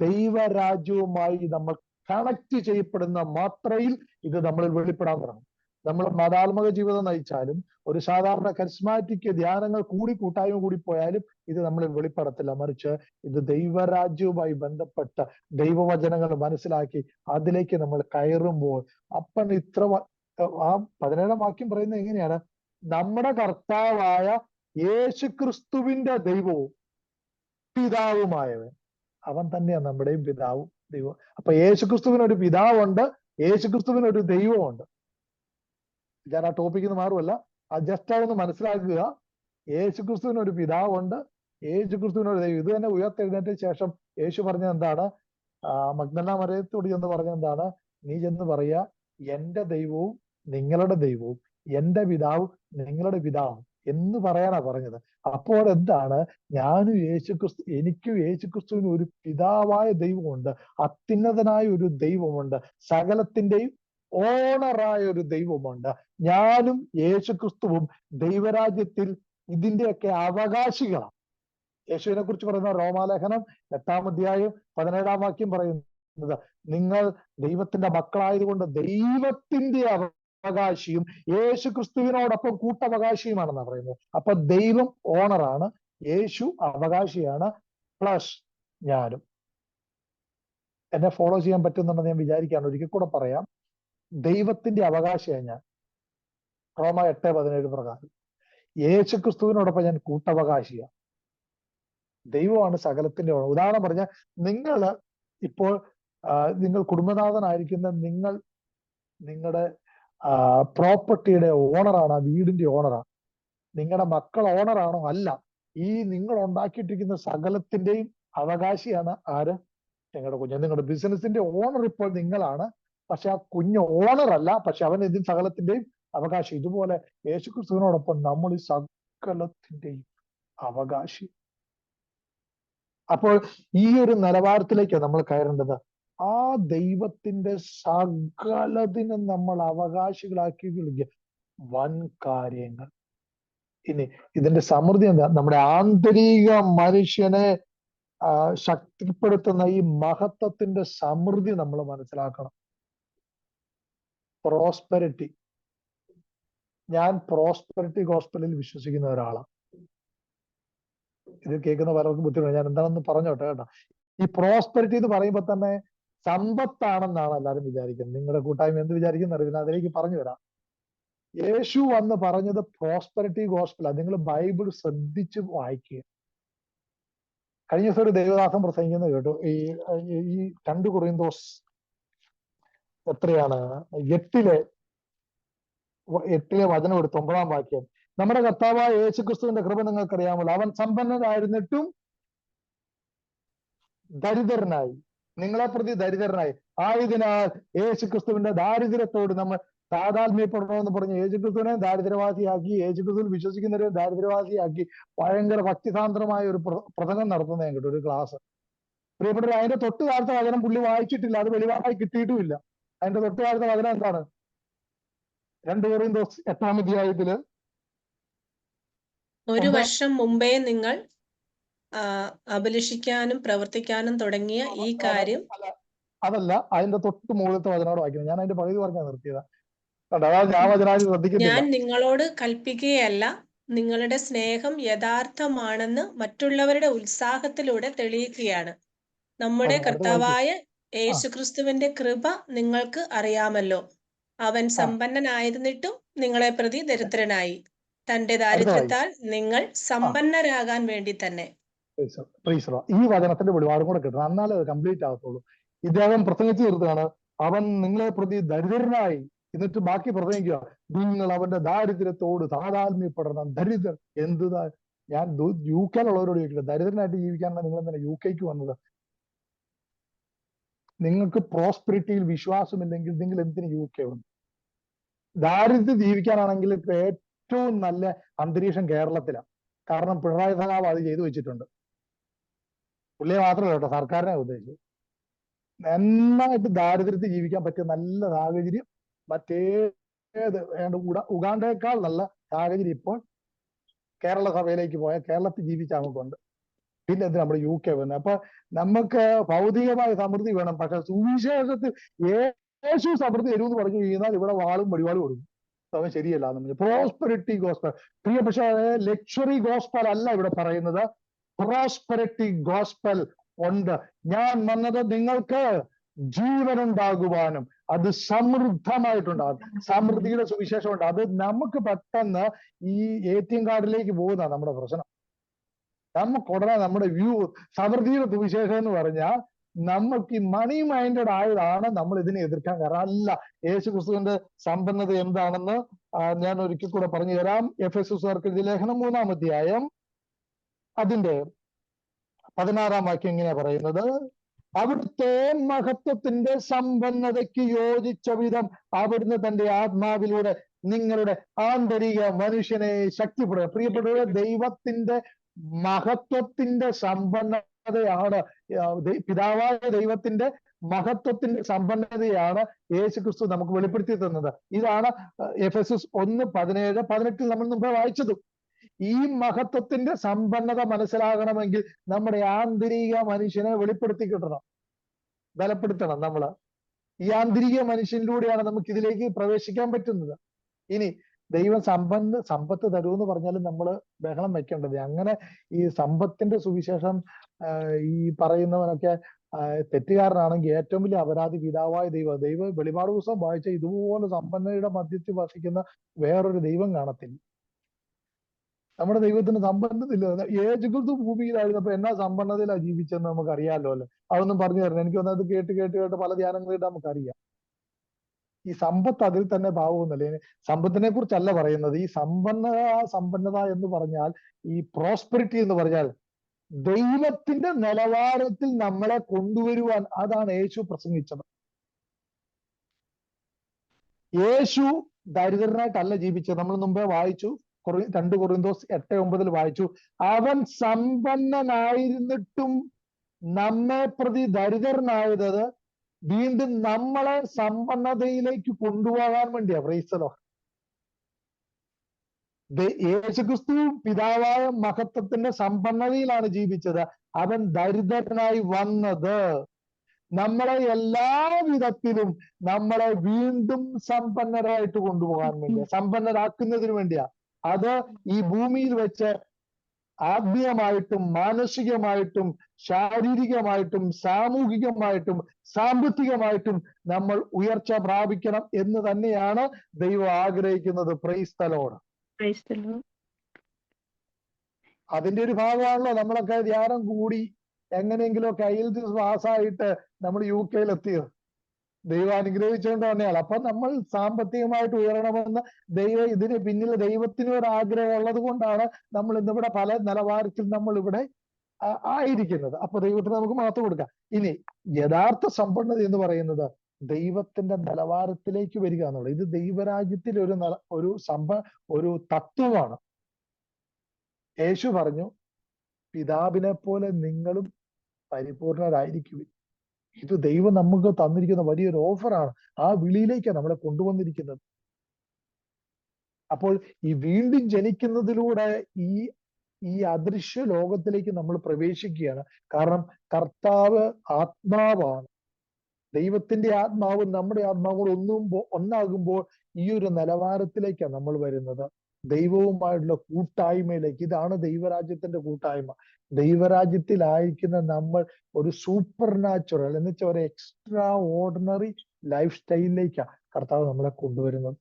ദൈവരാജ്യവുമായി നമ്മൾ കണക്ട് ചെയ്യപ്പെടുന്ന മാത്രയിൽ ഇത് നമ്മളിൽ വെളിപ്പെടാൻ തുടങ്ങും. നമ്മൾ മതാത്മക ജീവിതം നയിച്ചാലും ഒരു സാധാരണ കരിസ്മാറ്റിക് ധ്യാനങ്ങൾ കൂട്ടായ്മ കൂടി പോയാലും ഇത് നമ്മളിൽ വെളിപ്പെടത്തില്ല. മറിച്ച് ഇത് ദൈവരാജ്യവുമായി ബന്ധപ്പെട്ട ദൈവവചനങ്ങൾ മനസ്സിലാക്കി അതിലേക്ക് നമ്മൾ കയറുമ്പോൾ അപ്പൻ ആ 17-ാം വാക്യം പറയുന്നത് എങ്ങനെയാണ്? നമ്മുടെ കർത്താവായ യേശുക്രിസ്തുവിന്റെ ദൈവവും പിതാവുമായവൻ അവൻ തന്നെയാണ് നമ്മുടെയും പിതാവും ദൈവവും. അപ്പൊ യേശുക്രിസ്തുവിനൊരു പിതാവുണ്ട്, യേശുക്രിസ്തുവിനൊരു ദൈവമുണ്ട്. ഞാൻ ആ ടോപ്പിക്കിൽ നിന്ന് മാറുമല്ല, അത് ജസ്റ്റ് അതൊന്ന് മനസ്സിലാക്കുക. യേശുക്രിസ്തുവിനൊരു പിതാവുണ്ട്, യേശുക്രിസ്തുവിനൊരു ദൈവം. ഇത് തന്നെ ഉയർത്തെഴുന്നേറ്റ ശേഷം യേശു പറഞ്ഞത് എന്താണ്? മഗ്ദല മറിയത്തോട് ചെന്ന് പറഞ്ഞത് എന്താണ്? നീ ചെന്ന് പറയുക, എന്റെ ദൈവവും നിങ്ങളുടെ ദൈവവും, എന്റെ പിതാവും നിങ്ങളുടെ പിതാവും എന്ന് പറയാനാ പറഞ്ഞത്. അപ്പോൾ എന്താണ്? എനിക്കും യേശുക്രിസ്തുവിനും ഒരു പിതാവായ ദൈവമുണ്ട്, അത്യുന്നതനായ ഒരു ദൈവമുണ്ട്, സകലത്തിന്റെയും ഓണറായ ഒരു ദൈവമുണ്ട്. ഞാനും യേശുക്രിസ്തുവും ദൈവരാജ്യത്തിൽ ഇതിന്റെയൊക്കെ അവകാശികളാണ്. യേശുവിനെ കുറിച്ച് പറയുന്ന റോമാലേഖനം 8-ാം അധ്യായം 17-ാം വാക്യം പറയുന്നത്, നിങ്ങൾ ദൈവത്തിന്റെ മക്കളായതുകൊണ്ട് ദൈവത്തിന്റെ അവകാശിയും യേശുക്രിസ്തുവിനോടൊപ്പം കൂട്ടവകാശിയുമാണെന്നാണ് പറയുന്നത്. അപ്പൊ ദൈവം ഓണറാണ്, യേശു അവകാശിയാണ്, പ്ലസ് ഞാനും. എന്നെ ഫോളോ ചെയ്യാൻ പറ്റുന്നുണ്ടെന്ന് ഞാൻ വിചാരിക്കുകയാണ്. ഒരിക്കൽ കൂടെ പറയാം. ദൈവത്തിന്റെ അവകാശിയാണ് ഞാൻ, റോമ 8:17 പ്രകാരം. യേശുക്രിസ്തുവിനോടൊപ്പം ഞാൻ കൂട്ടവകാശിയാണ്. ദൈവമാണ് സകലത്തിന്റെ ഓണം. ഉദാഹരണം പറഞ്ഞാൽ, ഇപ്പോൾ നിങ്ങൾ കുടുംബനാഥനായിരിക്കുന്ന നിങ്ങളുടെ പ്രോപ്പർട്ടിയുടെ ഓണറാണ്, ആ വീടിന്റെ ഓണറാണ്. നിങ്ങളുടെ മക്കൾ ഓണറാണോ? അല്ല. ഈ നിങ്ങൾ ഉണ്ടാക്കിയിട്ടിരിക്കുന്ന സകലത്തിന്റെയും അവകാശിയാണ് ആര്? നിങ്ങളുടെ കുഞ്ഞ്. നിങ്ങളുടെ ബിസിനസിന്റെ ഓണർ ഇപ്പോൾ നിങ്ങളാണ്, പക്ഷെ ആ കുഞ്ഞ് ഓണർ അല്ല, പക്ഷെ അവൻ ഇതിന് സകലത്തിന്റെയും അവകാശി. ഇതുപോലെ യേശുക്രിസ്തുവിനോടൊപ്പം നമ്മൾ ഈ സകലത്തിന്റെയും അവകാശി. അപ്പോൾ ഈ ഒരു നിലവാരത്തിലേക്കാണ് നമ്മൾ കയറേണ്ടത്. ആ ദൈവത്തിന്റെ സകലതിനും നമ്മൾ അവകാശികളാക്കി വിളിക്കുക. വൻ കാര്യങ്ങൾ. ഇനി ഇതിന്റെ സമൃദ്ധി എന്താ? നമ്മുടെ ആന്തരിക മനുഷ്യനെ ശക്തിപ്പെടുത്തുന്ന ഈ മഹത്വത്തിന്റെ സമൃദ്ധി നമ്മൾ മനസ്സിലാക്കണം. പ്രോസ്പെരിറ്റി. ഞാൻ പ്രോസ്പെരിറ്റി ഗോസ്പലിൽ വിശ്വസിക്കുന്ന ഒരാളാണ്. ഇത് കേൾക്കുന്ന പലർക്കും ബുദ്ധിമുട്ടാണ്. ഞാൻ എന്താണെന്ന് പറഞ്ഞോട്ടെ കേട്ടോ. ഈ പ്രോസ്പെരിറ്റി എന്ന് പറയുമ്പോൾ തന്നെ സമ്പത്താണെന്നാണ് എല്ലാവരും വിചാരിക്കുന്നത്. നിങ്ങളുടെ കൂട്ടായ്മ എന്ത് വിചാരിക്കുന്ന അറിയില്ല, അതിലേക്ക് പറഞ്ഞു വരാം. യേശു വന്ന് പറഞ്ഞത് പ്രോസ്പെരിറ്റി ഗോസ്പലാണ്. നിങ്ങൾ ബൈബിൾ ശ്രദ്ധിച്ച് വായിക്കുക. കഴിഞ്ഞ ദിവസം ഒരു ദൈവദാസൻ പ്രസംഗിക്കുന്നത് കേട്ടു. ഈ 2 കൊറിന്തോസ് എത്രയാണ്, 8-ലെ വചനം എടുത്ത് 9-ാം വാക്യം. നമ്മുടെ കർത്താവായ യേശുക്രിസ്തുവിന്റെ കൃപ നിങ്ങൾക്കറിയാമല്ലോ. അവൻ സമ്പന്നനായിരുന്നിട്ടും ദരിദ്രനായി, നിങ്ങളെ പ്രതി ദരിദ്രനായി. ആയതിനാൽ യേശുക്രിസ്തുവിന്റെ ദാരിദ്ര്യത്തോട് നമ്മൾ താതാത്മ്യപ്പെടണമെന്ന് പറഞ്ഞ് യേശുക്രിസ്തുവിനെ ദാരിദ്ര്യവാസിയാക്കി, യേശുക്രിസ്തുവിൽ വിശ്വസിക്കുന്നവരെ ദാരിദ്ര്യവാസിയാക്കി ഭയങ്കര ഭക്തിസാന്ദ്രമായ ഒരു പ്രസംഗം നടത്തുന്ന കേട്ടോ, ഒരു ക്ലാസ്. പ്രിയപ്പെട്ടവർ, അതിന്റെ തൊട്ട് താഴത്തെ വചനം പുള്ളി വായിച്ചിട്ടില്ല, അത് വെളിവായി കിട്ടിയിട്ടുമില്ല. അതിന്റെ തൊട്ട് താഴത്തെ വചനം എന്താണ്? 2 കൊറിന്തോസ് 8-ാം അധ്യായത്തില്, ഒരു വർഷം മുമ്പേ നിങ്ങൾ അഭിലഷിക്കാനും പ്രവർത്തിക്കാനും തുടങ്ങിയ ഈ കാര്യം. അതല്ല, അതിന്റെ തൊട്ട് മുകളിലത്തെ വചനോട് വായിക്കുന്നത്. ഞാൻ അതിന്റെ പകുതി പറഞ്ഞാൽ നിർത്തിയതാ. അതായത് ഞാൻ വചനം ശ്രദ്ധിക്കുന്നില്ല. ഞാൻ നിങ്ങളോട് കൽപ്പിക്കുകയല്ല, നിങ്ങളുടെ സ്നേഹം യഥാർത്ഥമാണെന്ന് മറ്റുള്ളവരുടെ ഉത്സാഹത്തിലൂടെ തെളിയിക്കുകയാണ്. നമ്മുടെ കർത്താവായ യേശുക്രിസ്തുവിന്റെ കൃപ നിങ്ങൾക്ക് അറിയാമല്ലോ. അവൻ സമ്പന്നനായിരുന്നിട്ടും നിങ്ങളെ പ്രതി ദരിദ്രനായി, തന്റെ ദാരിദ്ര്യത്താൽ നിങ്ങൾ സമ്പന്നരാകാൻ വേണ്ടി തന്നെ. ഈ വചനത്തിന്റെ വെളിപാടും കൂടെ കിട്ടണം, എന്നാലേ അത് കംപ്ലീറ്റ് ആകത്തുള്ളൂ. ഇദ്ദേഹം പ്രസംഗിച്ചു തീർത്താണ്, അവൻ നിങ്ങളെ പ്രതി ദരിദ്രനായി. എന്നിട്ട് ബാക്കി പ്രസംഗിക്കുക, നിങ്ങൾ അവന്റെ ദാരിദ്ര്യത്തോട് താതാത്മ്യപ്പെടണം. ദരിദ്രൻ എന്തുതാ? ഞാൻ UK ഉള്ളവരോട് ചോദിക്കില്ല, ദരിദ്രനായിട്ട് ജീവിക്കാനാണ് നിങ്ങൾ എന്തിനാ UK വന്നത്? നിങ്ങൾക്ക് പ്രോസ്പെരിറ്റിയിൽ വിശ്വാസമില്ലെങ്കിൽ നിങ്ങൾ എന്തിന് UK വന്നു? ദാരിദ്ര്യം ജീവിക്കാനാണെങ്കിൽ ഇപ്പൊ ഏറ്റവും നല്ല അന്തരീക്ഷം കേരളത്തിലാണ്. കാരണം പിണറായി സഖാവ് അത് ചെയ്തു വെച്ചിട്ടുണ്ട്. പുള്ളിയെ മാത്രമല്ല കേട്ടോ, സർക്കാരിനെ ഉദ്ദേശിച്ചു. നന്നായിട്ട് ദാരിദ്ര്യത്തിൽ ജീവിക്കാൻ പറ്റിയ നല്ല സാഹചര്യം മറ്റേത് ഉഗാണ്ടയേക്കാൾ നല്ല സാഹചര്യം ഇപ്പോൾ കേരള സഭയിലേക്ക് പോയാൽ കേരളത്തിൽ ജീവിച്ച നമുക്കുണ്ട്. പിന്നെ എന്ത് നമ്മൾ UK വന്നത്? അപ്പൊ നമുക്ക് ഭൗതികമായ സമൃദ്ധി വേണം, പക്ഷെ സുവിശേഷത്തിൽ യേശു സമൃദ്ധി തരുമെന്ന് പറഞ്ഞു കഴിഞ്ഞാൽ ഇവിടെ വാളും വടിവാളും കൊടുക്കും. അവൻ ശരിയല്ല. Prosperity gospel. പ്രിയ, പക്ഷേ ലക്ഷറി ഗോസ്പൽ അല്ല ഇവിടെ പറയുന്നത്, പ്രോസ്പെരിറ്റി ഗോസ്പൽ ഉണ്ട്. ഞാൻ വന്നത് നിങ്ങൾക്ക് ജീവനുണ്ടാകുവാനും അത് സമൃദ്ധമായിട്ടുണ്ടാകും. സമൃദ്ധിയുടെ സുവിശേഷം ഉണ്ട്. അത് നമുക്ക് പെട്ടെന്ന് ഈ ATM കാർഡിലേക്ക് പോകുന്ന നമ്മുടെ പ്രശ്നം. നമുക്ക് ഉടനെ നമ്മുടെ സമൃദ്ധിയുടെ സുവിശേഷം എന്ന് പറഞ്ഞാൽ നമുക്ക് ഈ മണി മൈൻഡഡ് ആയതാണ് നമ്മൾ ഇതിനെ എതിർക്കാൻ കാരണം. അല്ല, യേശു ക്രിസ്തുവിന്റെ സമ്പന്നത എന്താണെന്ന് ഞാൻ ഒരിക്കൽ കൂടെ പറഞ്ഞു തരാം. എഫെസസ്യർക്ക് എഴുതിയ ലേഖനം 3-ാം അധ്യായം അതിന്റെ 16-ാം വാക്യം ഇങ്ങനെയാ പറയുന്നത്: അവിടുത്തെ മഹത്വത്തിന്റെ സമ്പന്നതയ്ക്ക് യോജിച്ച വിധം അവിടുന്ന് തന്റെ ആത്മാവിലൂടെ നിങ്ങളുടെ ആന്തരിക മനുഷ്യനെ ശക്തിപ്പെടുക. പ്രിയപ്പെട്ടവരെ, ദൈവത്തിന്റെ മഹത്വത്തിന്റെ സമ്പന്നതയാണ്, പിതാവായ ദൈവത്തിന്റെ മഹത്വത്തിന്റെ സമ്പന്നതയാണ് യേശു ക്രിസ്തു നമുക്ക് വെളിപ്പെടുത്തി തന്നത്. ഇതാണ് എഫെസസ് 1:17-18 നമ്മൾ മുമ്പ് വായിച്ചതും. ഈ മഹത്വത്തിന്റെ സമ്പന്നത മനസ്സിലാകണമെങ്കിൽ നമ്മുടെ ആന്തരിക മനുഷ്യനെ വെളിപ്പെടുത്തി കിട്ടണം, ബലപ്പെടുത്തണം. നമ്മള് ഈ ആന്തരിക മനുഷ്യനിലൂടെയാണ് നമുക്ക് ഇതിലേക്ക് പ്രവേശിക്കാൻ പറ്റുന്നത്. ഇനി ദൈവം സമ്പത്ത് തരുമെന്ന് പറഞ്ഞാലും നമ്മൾ ബഹളം വെക്കേണ്ടത്. അങ്ങനെ ഈ സമ്പത്തിന്റെ സുവിശേഷം ഈ പറയുന്നവനൊക്കെ തെറ്റുകാരനാണെങ്കിൽ ഏറ്റവും വലിയ അപരാധി പിതാവായ ദൈവം വെളിപാട് പുസ്തകം വായിച്ച ഇതുപോലെ സമ്പന്നയുടെ മധ്യത്തിൽ വസിക്കുന്ന വേറൊരു ദൈവം കാണത്തില്ല. നമ്മുടെ ദൈവത്തിന് സമ്പന്നതയില്ല. യേശു ക്രിസ്തു ഭൂമിയിലായിരുന്നപ്പോ എന്നാ സമ്പന്നതയിലാണ് ജീവിച്ചെന്ന് നമുക്ക് അറിയാമല്ലോ അല്ലെ? അതൊന്നും പറഞ്ഞു തരണം. എനിക്ക് വന്നത് കേട്ട് പല ധ്യാനങ്ങളായിട്ട് നമുക്കറിയാം. ഈ സമ്പത്ത് അതിൽ തന്നെ ഭാവമൊന്നുമല്ലേ. സമ്പത്തിനെ കുറിച്ചല്ല പറയുന്നത്. ഈ സമ്പന്നത എന്ന് പറഞ്ഞാൽ, ഈ പ്രോസ്പെരിറ്റി എന്ന് പറഞ്ഞാൽ ദൈവത്തിന്റെ നിലവാരത്തിൽ നമ്മളെ കൊണ്ടുവരുവാൻ, അതാണ് യേശു പ്രസംഗിച്ചത്. യേശു ദരിദ്രനായിട്ടല്ല ജീവിച്ചത്. നമ്മൾ മുമ്പേ വായിച്ചു, 2 കൊറിന്തോസ് 8:9 വായിച്ചു. അവൻ സമ്പന്നനായിരുന്നിട്ടും നമ്മെ പ്രതി ദരിദ്രനായത് വീണ്ടും നമ്മളെ സമ്പന്നതയിലേക്ക് കൊണ്ടുപോകാൻ വേണ്ടിയാ. പ്രൈസ്തലോ. യേശുക്രിസ്തു പിതാവായ മഹത്വത്തിന്റെ സമ്പന്നതയിലാണ് ജീവിച്ചത്. അവൻ ദരിദ്രനായി വന്നത് നമ്മളെ എല്ലാ വിധത്തിലും നമ്മളെ വീണ്ടും സമ്പന്നരായിട്ട് കൊണ്ടുപോകാൻ വേണ്ടിയാ, സമ്പന്നരാക്കുന്നതിന് വേണ്ടിയാ. അത് ഈ ഭൂമിയിൽ വെച്ച് ആത്മീയമായിട്ടും മാനസികമായിട്ടും ശാരീരികമായിട്ടും സാമൂഹികമായിട്ടും സാമ്പത്തികമായിട്ടും നമ്മൾ ഉയർച്ച പ്രാപിക്കണം എന്ന് തന്നെയാണ് ദൈവം ആഗ്രഹിക്കുന്നത്. Price the Lord. അതിന്റെ ഒരു ഭാഗമാണല്ലോ നമ്മളൊക്കെ ധ്യാനം കൂടി എങ്ങനെയെങ്കിലും IELTS പാസ്സായിട്ട് നമ്മൾ UK എത്തിയത്. ദൈവം അനുഗ്രഹിച്ചുകൊണ്ട് തന്നെയാണ്. അപ്പൊ നമ്മൾ സാമ്പത്തികമായിട്ട് ഉയരണമെന്ന് ഇതിന് പിന്നിൽ ദൈവത്തിന് ഒരു ആഗ്രഹം ഉള്ളത് കൊണ്ടാണ് നമ്മൾ ഇന്നിവിടെ പല നിലവാരത്തിൽ നമ്മൾ ഇവിടെ ആയിരിക്കുന്നത്. അപ്പൊ ദൈവത്തിന് നമുക്ക് മഹത്വം കൊടുക്കാം. ഇനി യഥാർത്ഥ സമ്പന്നത എന്ന് പറയുന്നത് ദൈവത്തിന്റെ നിലവാരത്തിലേക്ക് വരിക എന്നുള്ളത്. ഇത് ദൈവരാജ്യത്തിൽ ഒരു തത്വമാണ്. യേശു പറഞ്ഞു, പിതാവിനെ പോലെ നിങ്ങളും പരിപൂർണരായിരിക്കുവിൻ. ഇത് ദൈവം നമുക്ക് തന്നിരിക്കുന്ന വലിയൊരു ഓഫറാണ്. ആ വിളിയിലേക്കാണ് നമ്മളെ കൊണ്ടുവന്നിരിക്കുന്നത്. അപ്പോൾ ഈ വീണ്ടും ജനിക്കുന്നതിലൂടെ ഈ അദൃശ്യ ലോകത്തിലേക്ക് നമ്മൾ പ്രവേശിക്കുകയാണ്. കാരണം കർത്താവ് ആത്മാവാണ്. ദൈവത്തിന്റെ ആത്മാവും നമ്മുടെ ആത്മാവും ഒന്നാകുമ്പോൾ ഈ ഒരു നിലവാരത്തിലേക്കാണ് നമ്മൾ വരുന്നത്, ദൈവവുമായിട്ടുള്ള കൂട്ടായ്മയിലേക്ക്. ഇതാണ് ദൈവരാജ്യത്തിന്റെ കൂട്ടായ്മ. ദൈവരാജ്യത്തിലായിരിക്കുന്ന നമ്മൾ ഒരു സൂപ്പർ നാച്ചുറൽ എന്ന് വെച്ചാൽ ഒരു എക്സ്ട്രാ ഓർഡിനറി ലൈഫ് സ്റ്റൈലിലേക്കാണ് കർത്താവ് നമ്മളെ കൊണ്ടുവരുന്നത്.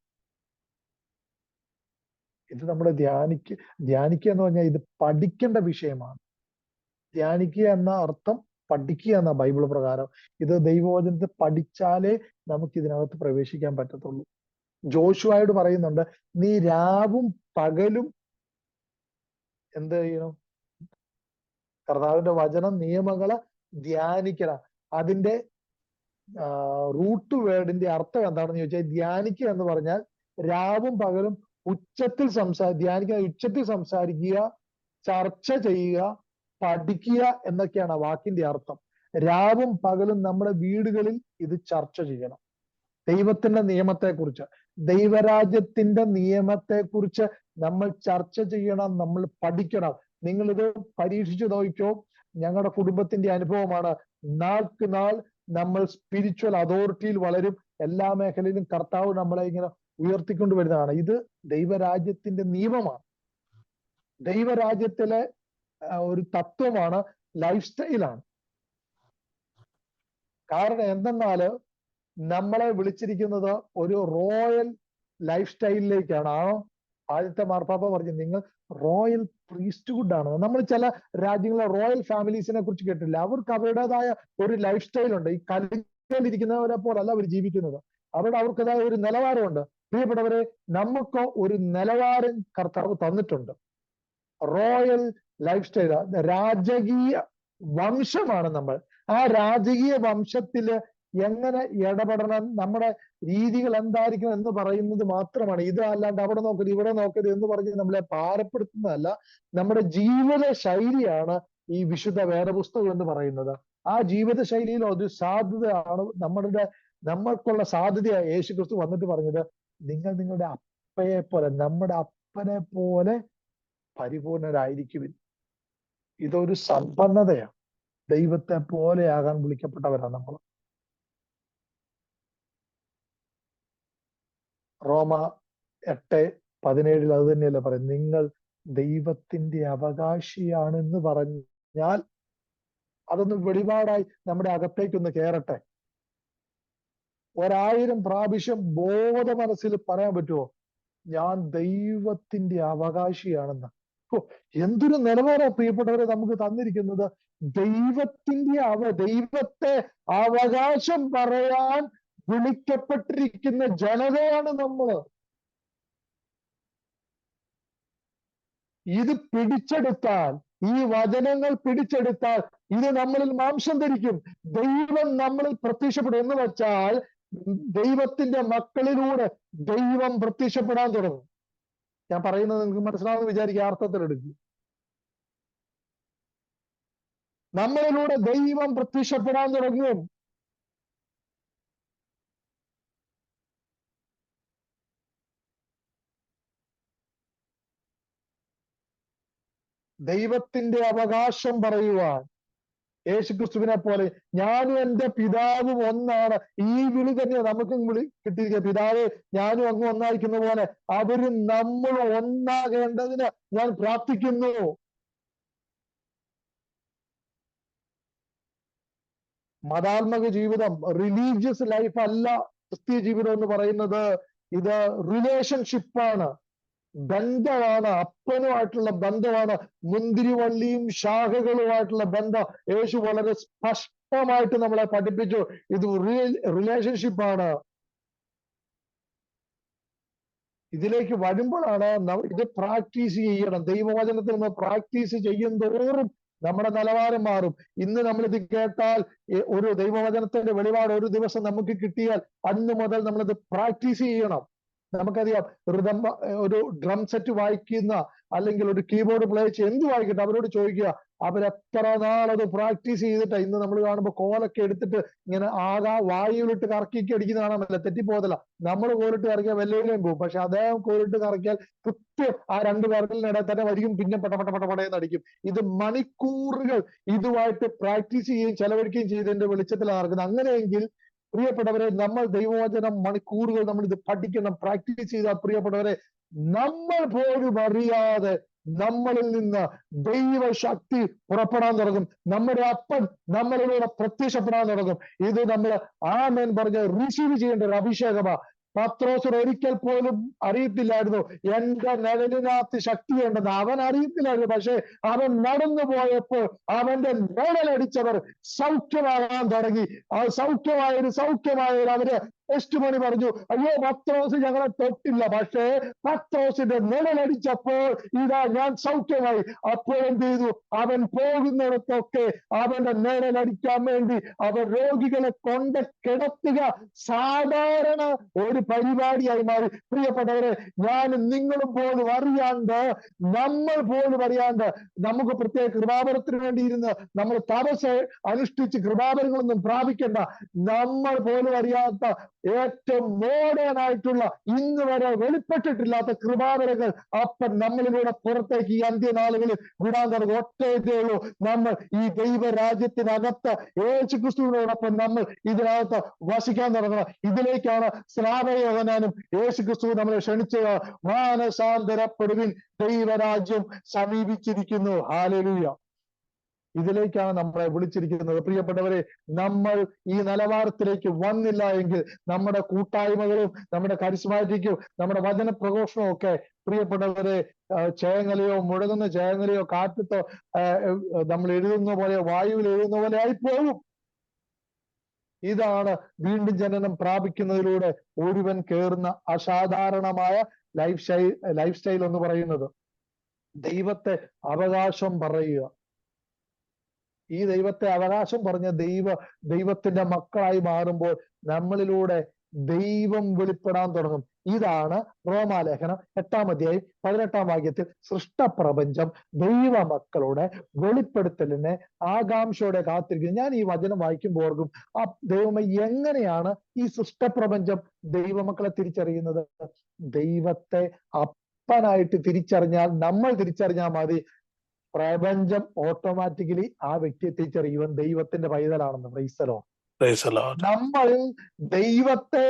ഇത് നമ്മൾ ധ്യാനിക്കുക എന്ന് പറഞ്ഞാൽ ഇത് പഠിക്കേണ്ട വിഷയമാണ്. ധ്യാനിക്കുക എന്ന അർത്ഥം പഠിക്കുക എന്ന ബൈബിൾ പ്രകാരം. ഇത് ദൈവവചനത്തെ പഠിച്ചാലേ നമുക്ക് ഇതിനകത്ത് പ്രവേശിക്കാൻ പറ്റത്തുള്ളൂ. ജോഷുവയോട് പറയുന്നുണ്ട്, നീ രാവും പകലും എന്ത് ചെയ്യണം? കർത്താവിന്റെ വചനം നിയമങ്ങളെ ധ്യാനിക്കണം. അതിന്റെ റൂട്ട് വേർഡിന്റെ അർത്ഥം എന്താണെന്ന് ചോദിച്ചാൽ, ധ്യാനിക്കുക എന്ന് പറഞ്ഞാൽ രാവും പകലും ഉച്ചത്തിൽ ധ്യാനിക്കുക, ഉച്ചത്തിൽ സംസാരിക്കുക, ചർച്ച ചെയ്യുക, പഠിക്കുക എന്നൊക്കെയാണ് ആ വാക്കിന്റെ അർത്ഥം. രാവും പകലും നമ്മുടെ വീടുകളിൽ ഇത് ചർച്ച ചെയ്യണം. ദൈവത്തിന്റെ നിയമത്തെക്കുറിച്ച്, ദൈവരാജ്യത്തിന്റെ നിയമത്തെക്കുറിച്ച് നമ്മൾ ചർച്ച ചെയ്യണം, നമ്മൾ പഠിക്കണം. നിങ്ങളിത് പരീക്ഷിച്ചു നോക്കിക്കോ. ഞങ്ങളുടെ കുടുംബത്തിന്റെ അനുഭവമാണ്. നാൾക്ക് നാൾ നമ്മൾ സ്പിരിച്വൽ അതോറിറ്റിയിൽ വളരും. എല്ലാ മേഖലയിലും കർത്താവ് നമ്മളെ ഇങ്ങനെ ഉയർത്തിക്കൊണ്ടുവരുന്നതാണ്. ഇത് ദൈവരാജ്യത്തിന്റെ നിയമമാണ്, ദൈവരാജ്യത്തിലെ ഒരു തത്വമാണ്, ലൈഫ് സ്റ്റൈലാണ്. കാരണം എന്തെന്നാല് നമ്മളെ വിളിച്ചിരിക്കുന്നത് ഒരു റോയൽ ലൈഫ് സ്റ്റൈലിലേക്കാണ്. ആദ്യത്തെ മാർപ്പാപ്പ പറഞ്ഞു നിങ്ങൾ റോയൽ പ്രീസ്റ്റ്ഹുഡ് ആണ്. നമ്മൾ ചില രാജ്യങ്ങളിലെ റോയൽ ഫാമിലീസിനെ കുറിച്ച് കേട്ടില്ല. അവർക്ക് അവരുടേതായ ഒരു ലൈഫ് സ്റ്റൈൽ ഉണ്ട്. ഈ കലികളിരിക്കുന്നവരെ പോലല്ല അവർ ജീവിക്കുന്നത്. അവർക്കതായ ഒരു നിലവാരമുണ്ട്. പ്രിയപ്പെട്ടവരെ, നമുക്ക് ഒരു നിലവാരം കർത്താവ് തന്നിട്ടുണ്ട്. റോയൽ ലൈഫ് സ്റ്റൈൽ, രാജകീയ വംശമാണ് നമ്മൾ. ആ രാജകീയ വംശത്തില് എങ്ങനെ ഇടപെടണം, നമ്മുടെ രീതികൾ എന്തായിരിക്കണം എന്ന് പറയുന്നത് മാത്രമാണ്. ഇത് അല്ലാണ്ട് അവിടെ നോക്കരുത് ഇവിടെ നോക്കരുത് എന്ന് പറഞ്ഞ് നമ്മളെ ഭാരപ്പെടുത്തുന്നതല്ല. നമ്മുടെ ജീവിത ശൈലിയാണ് ഈ വിശുദ്ധ വേദപുസ്തകം എന്ന് പറയുന്നത്. ആ ജീവിത ശൈലിയിൽ ഒരു സാധ്യതയാണ് നമ്മൾക്കുള്ള സാധ്യതയായി യേശുക്രിസ്തു വന്നിട്ട് പറഞ്ഞത്, നിങ്ങൾ നിങ്ങളുടെ അപ്പയെ പോലെ, നമ്മുടെ അപ്പനെ പോലെ പരിപൂർണരായിരിക്കുവിൻ. ഇതൊരു സമ്പന്നതയാണ്. ദൈവത്തെ പോലെയാകാൻ വിളിക്കപ്പെട്ടവരാണ് നമ്മൾ. റോമ 8:17 അത് തന്നെയല്ലേ പറയും, നിങ്ങൾ ദൈവത്തിന്റെ അവകാശിയാണെന്ന് പറഞ്ഞാൽ അതൊന്ന് വെളിപാടായി നമ്മുടെ അകത്തേക്കൊന്ന് കയറട്ടെ. 1000 പ്രാവശ്യം ബോധ മനസ്സിൽ പറയാൻ പറ്റുമോ, ഞാൻ ദൈവത്തിന്റെ അവകാശിയാണെന്ന്? എന്തൊരു നിലവാര പ്രിയപ്പെട്ടവരെ നമുക്ക് തന്നിരിക്കുന്നത്. ദൈവത്തെ അവകാശം പറയാൻ വിളിക്കപ്പെട്ടിരിക്കുന്ന ജനതയാണ് നമ്മള്. ഇത് പിടിച്ചെടുത്താൽ, ഈ വചനങ്ങൾ പിടിച്ചെടുത്താൽ ഇത് നമ്മളിൽ മാംസം ധരിക്കും. ദൈവം നമ്മളിൽ പ്രത്യക്ഷപ്പെടും എന്ന് വെച്ചാൽ ദൈവത്തിന്റെ മക്കളിലൂടെ ദൈവം പ്രത്യക്ഷപ്പെടാൻ തുടങ്ങും. ഞാൻ പറയുന്നത് നിങ്ങൾക്ക് മനസ്സിലാവുമെന്ന് വിചാരിക്കുക, അർത്ഥത്തിലെടുക്കും. നമ്മളിലൂടെ ദൈവം പ്രത്യക്ഷപ്പെടാൻ തുടങ്ങും. ദൈവത്തിന്റെ അവകാശം പറയുവാൻ യേശുക്രിസ്തുവിനെ പോലെ ഞാനും എൻ്റെ പിതാവും ഒന്നാണ്. ഈ വിളി തന്നെ നമുക്കും വിളി കിട്ടിയിരിക്കുക. പിതാവ് ഞാനും അങ്ങ് ഒന്നായിരിക്കുന്ന പോലെ അവരും നമ്മൾ ഒന്നാകേണ്ടതിന് ഞാൻ പ്രാർത്ഥിക്കുന്നു. മതാത്മക ജീവിതം, റിലീജിയസ് ലൈഫ് അല്ല ക്രിസ്തീയ ജീവിതം എന്ന് പറയുന്നത്. ഇത് റിലേഷൻഷിപ്പാണ്, ബന്ധമാണ്, അപ്പനുമായിട്ടുള്ള ബന്ധമാണ്, മുന്തിരിവള്ളിയും ശാഖകളുമായിട്ടുള്ള ബന്ധം. യേശു വളരെ സ്പഷ്ടമായിട്ട് നമ്മളെ പഠിപ്പിച്ചു. ഇത് റിലേഷൻഷിപ്പാണ്. ഇതിലേക്ക് വരുമ്പോഴാണ് ഇത് പ്രാക്ടീസ് ചെയ്യണം. ദൈവവചനത്തിൽ നമ്മൾ പ്രാക്ടീസ് ചെയ്യുന്തോറും നമ്മുടെ നിലവാരം മാറും. ഇന്ന് നമ്മളിത് കേട്ടാൽ, ഒരു ദൈവവചനത്തിന്റെ വെളിപാട് ഒരു ദിവസം നമുക്ക് കിട്ടിയാൽ അന്ന് മുതൽ നമ്മളിത് പ്രാക്ടീസ് ചെയ്യണം. നമുക്കറിയാം, ഒരു ഡ്രം സെറ്റ് വായിക്കുന്ന അല്ലെങ്കിൽ ഒരു കീബോർഡ് പ്ലേ എന്ത് വായിക്കട്ടെ, അവരോട് ചോദിക്കുക, അവരെത്ര നാളത് പ്രാക്ടീസ് ചെയ്തിട്ട്. ഇന്ന് നമ്മൾ കാണുമ്പോൾ കോലൊക്കെ എടുത്തിട്ട് ഇങ്ങനെ വായുവിലിട്ട് കറക്കി അടിക്കുന്ന കാണാമല്ല, തെറ്റിപ്പോകത്തില്ല. നമ്മൾ കോലിട്ട് കറക്കിയാൽ വല്ലവരെയും പോകും. പക്ഷെ അദ്ദേഹം കോലിട്ട് കറക്കിയാൽ കൃത്യം ആ 2 വിരലിനിടയിൽ തന്നെ വരിക്കും, പിന്നെ പടപടയെന്ന് അടിക്കും. ഇത് മണിക്കൂറുകൾ ഇതുമായിട്ട് പ്രാക്ടീസ് ചെയ്യുകയും ചെലവഴിക്കുകയും ചെയ്തതിന്റെ വെളിച്ചത്തിലാണ് നടക്കുന്നത്. അങ്ങനെയെങ്കിൽ പ്രിയപ്പെട്ടവരെ, നമ്മൾ ദൈവവചനം മണിക്കൂറുകൾ നമ്മൾ ഇത് പഠിക്കണം, പ്രാക്ടീസ് ചെയ്താൽ പ്രിയപ്പെട്ടവരെ, നമ്മൾ പോലും അറിയാതെ നമ്മളിൽ നിന്ന് ദൈവശക്തി പുറപ്പെടാൻ തുടങ്ങും. നമ്മുടെ അപ്പൻ നമ്മളിലൂടെ പ്രത്യക്ഷപ്പെടാൻ തുടങ്ങും. ഇത് നമ്മൾ ആമേൻ പറഞ്ഞ് റിസീവ് ചെയ്യേണ്ട ഒരു അഭിഷേകമാണ്. പത്രോസിന് ഒരിക്കൽ പോലും അറിയത്തില്ലായിരുന്നു എന്റെ നിഴലിനകത്ത് ശക്തിയുണ്ടെന്ന്. അവൻ അറിയത്തില്ലായിരുന്നു. പക്ഷെ അവൻ നടന്നു പോയപ്പോൾ അവന്റെ നിഴലടിച്ചവർ സൗഖ്യമാകാൻ തുടങ്ങി. ആ സൗഖ്യമായവർ അവര് ടെസ്റ്റ് മണി പറഞ്ഞു, അയ്യോ പത്രോസ് ഞങ്ങളെ തൊട്ടില്ല, പക്ഷേ പത്രോസിന്റെ നിഴലടിച്ചപ്പോൾ ഇതാ ഞാൻ സൗഖ്യമായി. അപ്പോൾ എന്ത് ചെയ്തു? അവൻ പോകുന്നിടത്തൊക്കെ അവന്റെ നിഴലടിക്കാൻ വേണ്ടി അവൻ രോഗികളെ കൊണ്ട് കിടത്തുക സാധാരണ ഒരു പരിപാടിയായി മാറി. പ്രിയപ്പെട്ടവരെ, ഞാനും നിങ്ങളും പോലും അറിയാണ്ട്, നമ്മൾ പോലും അറിയാണ്ട്, നമുക്ക് പ്രത്യേക കൃപാവരത്തിന് വേണ്ടി ഇരുന്ന് നമ്മൾ തപസ് അനുഷ്ഠിച്ച് കൃപാവരങ്ങളൊന്നും പ്രാപിക്കേണ്ട. നമ്മൾ പോലും അറിയാത്ത ഏറ്റവും മോഡേൺ ആയിട്ടുള്ള, ഇന്ന് വരെ വെളിപ്പെട്ടിട്ടില്ലാത്ത കൃപാവരങ്ങൾ അപ്പൻ നമ്മളിലൂടെ പുറത്തേക്ക് ഈ അന്ത്യനാളുകളിൽ വിടാൻ തുടങ്ങും. ഒറ്റയതേ ഉള്ളൂ, നമ്മൾ ഈ ദൈവരാജ്യത്തിനകത്ത് യേശുക്രിസ്തുവിനോടൊപ്പം നമ്മൾ ഇതിനകത്ത് വസിക്കാൻ തുടങ്ങണം. ഇതിലേക്കാണ് സ്നാപകയോഹന്നാനും യേശുക്രിസ്തു നമ്മളെ ക്ഷണിച്ചത്. മാനസാന്തരപ്പെടുവിൻ, ദൈവരാജ്യം സമീപിച്ചിരിക്കുന്നു. ഹല്ലേലൂയ. ഇതിലേക്കാണ് നമ്മളെ വിളിച്ചിരിക്കുന്നത്. പ്രിയപ്പെട്ടവരെ, നമ്മൾ ഈ നിലവാരത്തിലേക്ക് വന്നില്ല എങ്കിൽ നമ്മുടെ കൂട്ടായ്മകളും നമ്മുടെ കരിസ്മാറ്റിക്കും നമ്മുടെ വചന പ്രഘോഷണവും ഒക്കെ പ്രിയപ്പെട്ടവരെ ചേങ്ങലയോ മുഴങ്ങുന്ന ചേങ്ങലയോ കാറ്റത്തോ നമ്മൾ എഴുതുന്ന പോലെ വായുവിൽ എഴുതുന്ന പോലെ ആയിപ്പോകും. ഇതാണ് വീണ്ടും ജനനം പ്രാപിക്കുന്നതിലൂടെ ഒരുവൻ കയറുന്ന അസാധാരണമായ ലൈഫ് സ്റ്റൈൽ എന്ന് പറയുന്നത്. ദൈവത്തെ അവകാശം പറയുക. ഈ ദൈവത്തെ അവകാശം പറഞ്ഞ ദൈവത്തിന്റെ മക്കളായി മാറുമ്പോൾ നമ്മളിലൂടെ ദൈവം വെളിപ്പെടാൻ തുടങ്ങും. ഇതാണ് റോമാലേഖനം 8-ാം അധ്യായം 18-ാം വാക്യത്തിൽ സൃഷ്ടപ്രപഞ്ചം ദൈവ മക്കളുടെ വെളിപ്പെടുത്തലിനെ ആകാംക്ഷയോടെ കാത്തിരിക്കുന്നത്. ഞാൻ ഈ വചനം വായിക്കുമ്പോൾ ഓർക്കും, ആ ദൈവമേ, എങ്ങനെയാണ് ഈ സൃഷ്ടപ്രപഞ്ചം ദൈവമക്കളെ തിരിച്ചറിയുന്നത്? ദൈവത്തെ അപ്പനായിട്ട് തിരിച്ചറിഞ്ഞാൽ, നമ്മൾ തിരിച്ചറിഞ്ഞാൽ മതി, പ്രപഞ്ചം ഓട്ടോമാറ്റിക്കലി ആ വ്യക്തിയെ തിരിച്ചറിയും, ഇവൻ ദൈവത്തിന്റെ പൈതലാണെന്ന്. Price the Lord. നമ്മൾ ദൈവത്തെ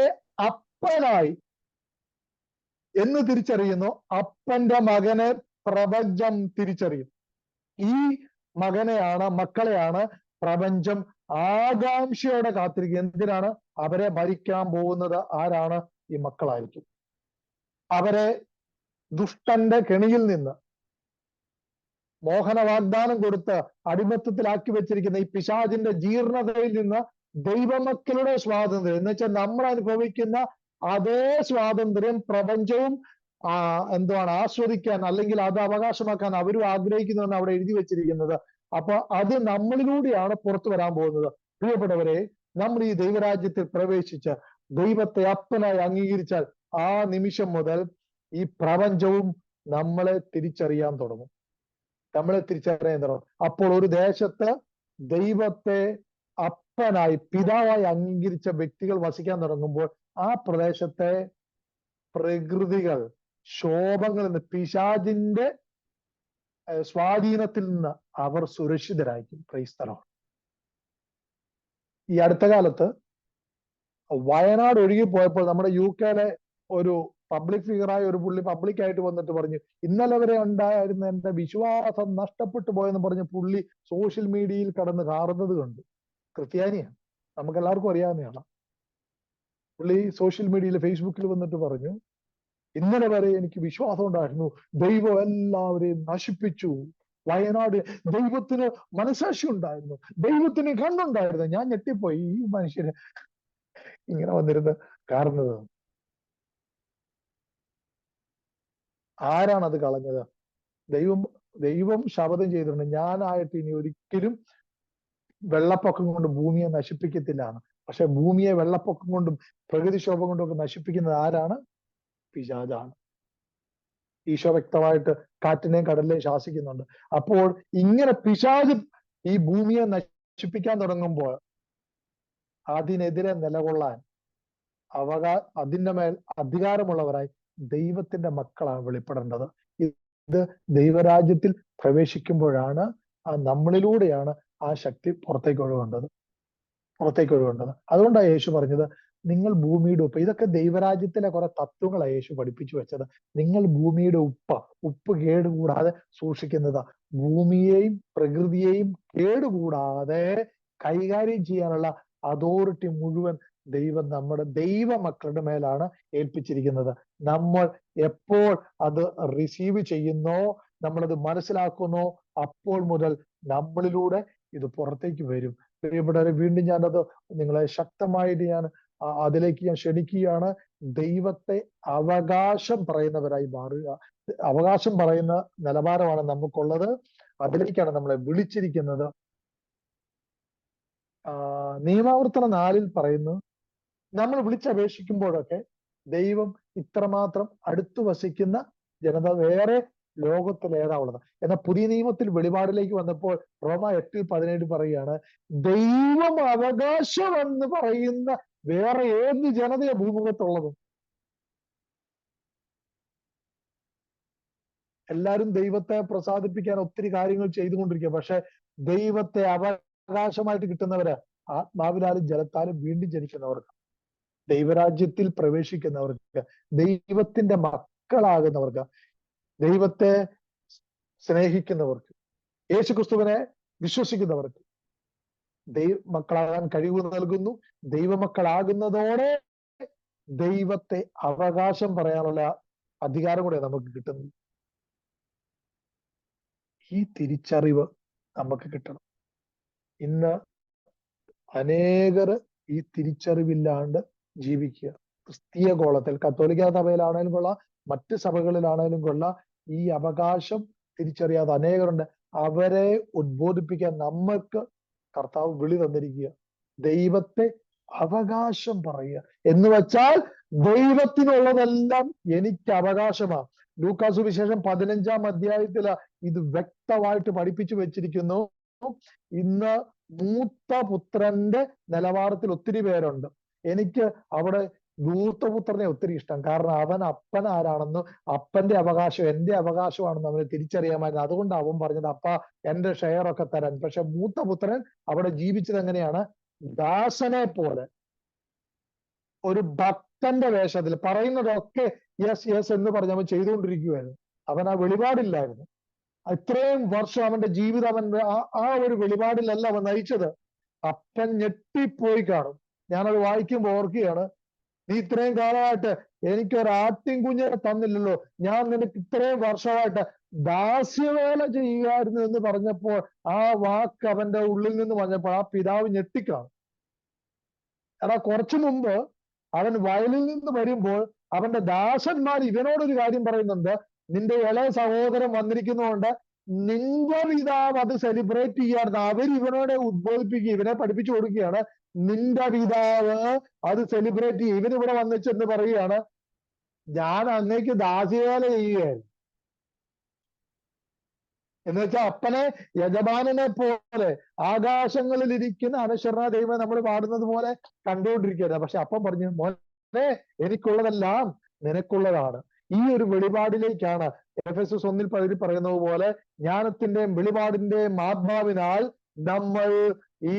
അപ്പനായി എന്ന് തിരിച്ചറിയുന്നു, അപ്പന്റെ മകനെ പ്രപഞ്ചം തിരിച്ചറിയും. ഈ മക്കളെയാണ് പ്രപഞ്ചം ആകാംക്ഷയോടെ കാത്തിരിക്കുക. എന്തിനാണ്? അവരെ ഭരിക്കാൻ പോകുന്നത് ആരാണ്? ഈ മക്കളായിരിക്കും. അവരെ ദുഷ്ടന്റെ കെണിയിൽ നിന്ന്, മോഹന വാഗ്ദാനം കൊടുത്ത് അടിമത്തത്തിലാക്കി വെച്ചിരിക്കുന്ന ഈ പിശാചിന്റെ ജീർണതയിൽ നിന്ന് ദൈവമക്കളുടെ സ്വാതന്ത്ര്യം എന്ന് വെച്ചാൽ നമ്മൾ അനുഭവിക്കുന്ന അതേ സ്വാതന്ത്ര്യം പ്രപഞ്ചവും ആസ്വദിക്കാൻ, അല്ലെങ്കിൽ അത് അവകാശമാക്കാൻ അവരും ആഗ്രഹിക്കുന്നതെന്ന് അവിടെ എഴുതി വെച്ചിരിക്കുന്നത്. അപ്പൊ അത് നമ്മളിലൂടെയാണ് പുറത്തു വരാൻ പോകുന്നത്. പ്രിയപ്പെട്ടവരെ, നമ്മൾ ഈ ദൈവരാജ്യത്തിൽ പ്രവേശിച്ച് ദൈവത്തെ അപ്പനായി അംഗീകരിച്ചാൽ ആ നിമിഷം മുതൽ ഈ പ്രപഞ്ചവും നമ്മളെ തിരിച്ചറിയാൻ തുടങ്ങും. അപ്പോൾ ഒരു ദേശത്ത് ദൈവത്തെ അപ്പനായി, പിതാവായി അംഗീകരിച്ച വ്യക്തികൾ വസിക്കാൻ തുടങ്ങുമ്പോൾ ആ പ്രദേശത്തെ പ്രകൃതികൾ, ശോഭങ്ങളിൽ നിന്ന്, പിശാചിന്റെ സ്വാധീനത്തിൽ നിന്ന് അവർ സുരക്ഷിതരായിരിക്കും. Praise the Lord. ഈ അടുത്ത കാലത്ത് വയനാട് ഒഴുകി പോയപ്പോൾ നമ്മുടെ UK-ലെ ഒരു പബ്ലിക് ഫിഗറായ ഒരു പുള്ളി പബ്ലിക്കായിട്ട് വന്നിട്ട് പറഞ്ഞു, ഇന്നലെ വരെ ഉണ്ടായിരുന്ന എന്റെ വിശ്വാസം നഷ്ടപ്പെട്ടു പോയെന്ന് പറഞ്ഞ് പുള്ളി സോഷ്യൽ മീഡിയയിൽ കടന്ന് കാറുന്നത് കണ്ടു. ക്രിസ്ത്യാനിയാണ്, നമുക്ക് എല്ലാവർക്കും അറിയാവുന്നതാണ്. പുള്ളി സോഷ്യൽ മീഡിയയിൽ, ഫേസ്ബുക്കിൽ വന്നിട്ട് പറഞ്ഞു, ഇന്നലെ വരെ എനിക്ക് വിശ്വാസം ഉണ്ടായിരുന്നു, ദൈവം എല്ലാവരെയും നശിപ്പിച്ചു. വയനാട് ദൈവത്തിന് മനസാക്ഷി ഉണ്ടായിരുന്നു, ദൈവത്തിന് കണ്ണുണ്ടായിരുന്നു. ഞാൻ ഞെട്ടിപ്പോയി, ഈ മനുഷ്യന് ഇങ്ങനെ വന്നിരുന്ന് കാരണത്. ആരാണ് അത് കളഞ്ഞത്? ദൈവം ശപഥം ചെയ്തിട്ടുണ്ട്, ഞാനായിട്ട് ഇനി ഒരിക്കലും വെള്ളപ്പൊക്കം കൊണ്ട് ഭൂമിയെ നശിപ്പിക്കത്തില്ലാണ്. പക്ഷെ ഭൂമിയെ വെള്ളപ്പൊക്കം കൊണ്ടും പ്രകൃതിക്ഷോഭം കൊണ്ടും ഒക്കെ നശിപ്പിക്കുന്നത് ആരാണ്? പിശാചാണ്. ഈശോ വ്യക്തമായിട്ട് കാറ്റിനെയും കടലിനെയും ശാസിക്കുന്നുണ്ട്. അപ്പോൾ ഇങ്ങനെ പിശാച് ഈ ഭൂമിയെ നശിപ്പിക്കാൻ തുടങ്ങുമ്പോൾ അതിനെതിരെ നിലകൊള്ളാൻ അതിന്റെ മേൽ അധികാരമുള്ളവരായി ദൈവത്തിന്റെ മക്കളാണ് വെളിപ്പെടേണ്ടത്. ഇത് ദൈവരാജ്യത്തിൽ പ്രവേശിക്കുമ്പോഴാണ്, നമ്മളിലൂടെയാണ് ആ ശക്തി പുറത്തേക്ക് ഒഴുകേണ്ടത്. അതുകൊണ്ടാണ് യേശു പറഞ്ഞത്, നിങ്ങൾ ഭൂമിയുടെ ഉപ്പ്. ഇതൊക്കെ ദൈവരാജ്യത്തിലെ കുറെ തത്വങ്ങളാണ് യേശു പഠിപ്പിച്ചു വെച്ചത്. നിങ്ങൾ ഭൂമിയുടെ ഉപ്പ് കേടുകൂടാതെ സൂക്ഷിക്കുന്നത്. ഭൂമിയെയും പ്രകൃതിയെയും കേടുകൂടാതെ കൈകാര്യം ചെയ്യാനുള്ള അതോറിറ്റി മുഴുവൻ നമ്മുടെ ദൈവ മക്കളുടെ മേലാണ് ഏൽപ്പിച്ചിരിക്കുന്നത്. നമ്മൾ എപ്പോൾ അത് റിസീവ് ചെയ്യുന്നോ, നമ്മളത് മനസ്സിലാക്കുന്നോ, അപ്പോൾ മുതൽ നമ്മളിലൂടെ ഇത് പുറത്തേക്ക് വരും. പ്രിയപ്പെട്ടവരെ, വീണ്ടും ഞാനത് നിങ്ങളെ ശക്തമായിട്ട് അതിലേക്ക് ഞാൻ ക്ഷണിക്കുകയാണ്. ദൈവത്തെ അവകാശം പറയുന്നവരായി മാറുക. അവകാശം പറയുന്ന നിലവാരമാണ് നമുക്കുള്ളത്. അതിലേക്കാണ് നമ്മളെ വിളിച്ചിരിക്കുന്നത്. നിയമാവർത്തനം 4 പറയുന്നു, നമ്മൾ വിളിച്ചപേക്ഷിക്കുമ്പോഴൊക്കെ ദൈവം ഇത്രമാത്രം അടുത്തു വസിക്കുന്ന ജനത വേറെ ലോകത്തിൽ ഏതാ ഉള്ളത്. എന്നാൽ പുതിയ നിയമത്തിൽ വെളിപാടിലേക്ക് വന്നപ്പോൾ റോമ 8:17 പറയുകയാണ്, ദൈവം അവകാശം എന്ന് പറയുന്ന വേറെ ഏത് ജനതയാ ഭൂമുഖത്തുള്ളത്? എല്ലാവരും ദൈവത്തെ പ്രസാദിപ്പിക്കാൻ ഒത്തിരി കാര്യങ്ങൾ ചെയ്തുകൊണ്ടിരിക്കുക. പക്ഷെ ദൈവത്തെ അവകാശമായിട്ട് കിട്ടുന്നവര് ആത്മാവിലാലും ജലത്താലും വീണ്ടും ജനിക്കുന്നവർക്ക്, ദൈവരാജ്യത്തിൽ പ്രവേശിക്കുന്നവർക്ക്, ദൈവത്തിന്റെ മക്കളാകുന്നവർക്ക്, ദൈവത്തെ സ്നേഹിക്കുന്നവർക്ക്, യേശുക്രിസ്തുവിനെ വിശ്വസിക്കുന്നവർക്ക് ദൈവമക്കളാകാൻ കഴിവ് നൽകുന്നു. ദൈവമക്കളാകുന്നതോടെ ദൈവത്തെ അവകാശം പറയാനുള്ള അധികാരം കൂടെ നമുക്ക് കിട്ടുന്നു. ഈ തിരിച്ചറിവ് നമുക്ക് കിട്ടണം. ഇന്ന് അനേകർ ഈ തിരിച്ചറിവില്ലാണ്ട് ജീവിക്കുക. ക്രിസ്തീയ ഗോളത്തിൽ, കത്തോലിക്ക സഭയിലാണേലും കൊള്ളാം, മറ്റ് സഭകളിലാണേലും കൊള്ളാം, ഈ അവകാശം തിരിച്ചറിയാതെ അനേകരുണ്ട്. അവരെ ഉദ്ബോധിപ്പിക്കാൻ നമ്മൾക്ക് കർത്താവ് വിളി തന്നിരിക്കുക. ദൈവത്തെ അവകാശം പറയുക എന്ന് വെച്ചാൽ ദൈവത്തിനുള്ളതെല്ലാം എനിക്ക് അവകാശമാണ്. ലൂക്കാ സുവിശേഷം 15-ാം അധ്യായത്തിൽ ഇത് വ്യക്തമായിട്ട് പഠിപ്പിച്ചു വെച്ചിരിക്കുന്നു. ഇന്ന് മൂത്ത പുത്രന്റെ നിലവാരത്തിൽ ഒത്തിരി പേരുണ്ട്. എനിക്ക് അവിടെ മൂത്തപുത്രനെ ഒത്തിരി ഇഷ്ടം. കാരണം അവൻ അപ്പൻ ആരാണെന്ന്, അപ്പന്റെ അവകാശം എന്റെ അവകാശമാണെന്ന് അവന് തിരിച്ചറിയാമായിരുന്നു. അതുകൊണ്ട് അവൻ പറഞ്ഞത് അപ്പ എന്റെ ഷെയർ ഒക്കെ തരാൻ. പക്ഷെ മൂത്തപുത്രൻ അവിടെ ജീവിച്ചത് എങ്ങനെയാണ്? ദാസനെ പോലെ, ഒരു ഭക്തന്റെ വേഷത്തിൽ പറയുന്നതൊക്കെ യെസ് യെസ് എന്ന് പറഞ്ഞ് അവൻ ചെയ്തുകൊണ്ടിരിക്കുകയായിരുന്നു. അവൻ ആ വെളിപാടില്ലായിരുന്നു. ഇത്രയും വർഷം അവന്റെ ജീവിതം അവൻ ആ ഒരു വെളിപാടിലല്ല അവൻ നയിച്ചത്. അപ്പൻ ഞെട്ടിപ്പോയി കാണും. ഞാനത് വായിക്കുമ്പോൾ ഓർക്കുകയാണ്, നീ ഇത്രയും കാലമായിട്ട് എനിക്കൊരു ആട്ടിൻ കുഞ്ഞിനെ തന്നില്ലല്ലോ, ഞാൻ നിനക്ക് ഇത്രയും വർഷമായിട്ട് ദാസ്യവേല ചെയ്യുകയായിരുന്നു എന്ന് പറഞ്ഞപ്പോൾ, ആ വാക്ക് അവന്റെ ഉള്ളിൽ നിന്ന് പറഞ്ഞപ്പോൾ ആ പിതാവ് ഞെട്ടിക്കാണും. എടാ, കുറച്ചു മുമ്പ് അവൻ വയലിൽ നിന്ന് വരുമ്പോൾ അവന്റെ ദാസന്മാർ ഇവനോടൊരു കാര്യം പറയുന്നുണ്ട്, നിന്റെ ഇളയ സഹോദരൻ വന്നിരിക്കുന്നതുകൊണ്ട് നിന്റെ പിതാവ് അത് സെലിബ്രേറ്റ് ചെയ്യാറുണ്ട്. അവർ ഇവനോട് ഉദ്ബോധിപ്പിക്കുക, ഇവനെ പഠിപ്പിച്ചു കൊടുക്കുകയാണ്, നിന്റെ പിതാവ് അത് സെലിബ്രേറ്റ് ചെയ്യും. ഇവനിവിടെ വന്നിച്ചെന്ന് പറയുകയാണ്, ഞാൻ അങ്ങേക്ക് ദാസ്യവേല ചെയ്യുകയായിരുന്നു. എന്ന് വെച്ചാൽ അപ്പനെ യജമാനനെ പോലെ ആകാശങ്ങളിൽ ഇരിക്കുന്ന അനശ്വരനായ ദൈവം നമ്മൾ പാടുന്നത് പോലെ കണ്ടുകൊണ്ടിരിക്കുകയാണ്. പക്ഷെ അപ്പം പറഞ്ഞു, മോനെ എനിക്കുള്ളതെല്ലാം നിനക്കുള്ളതാണ്. ഈ ഒരു വെളിപാടിലേക്കാണ് എഫെസസ് 1:10 പറയുന്നത് പോലെ ജ്ഞാനത്തിന്റെയും വെളിപാടിന്റെയും ആത്മാവിനാൽ നമ്മൾ ഈ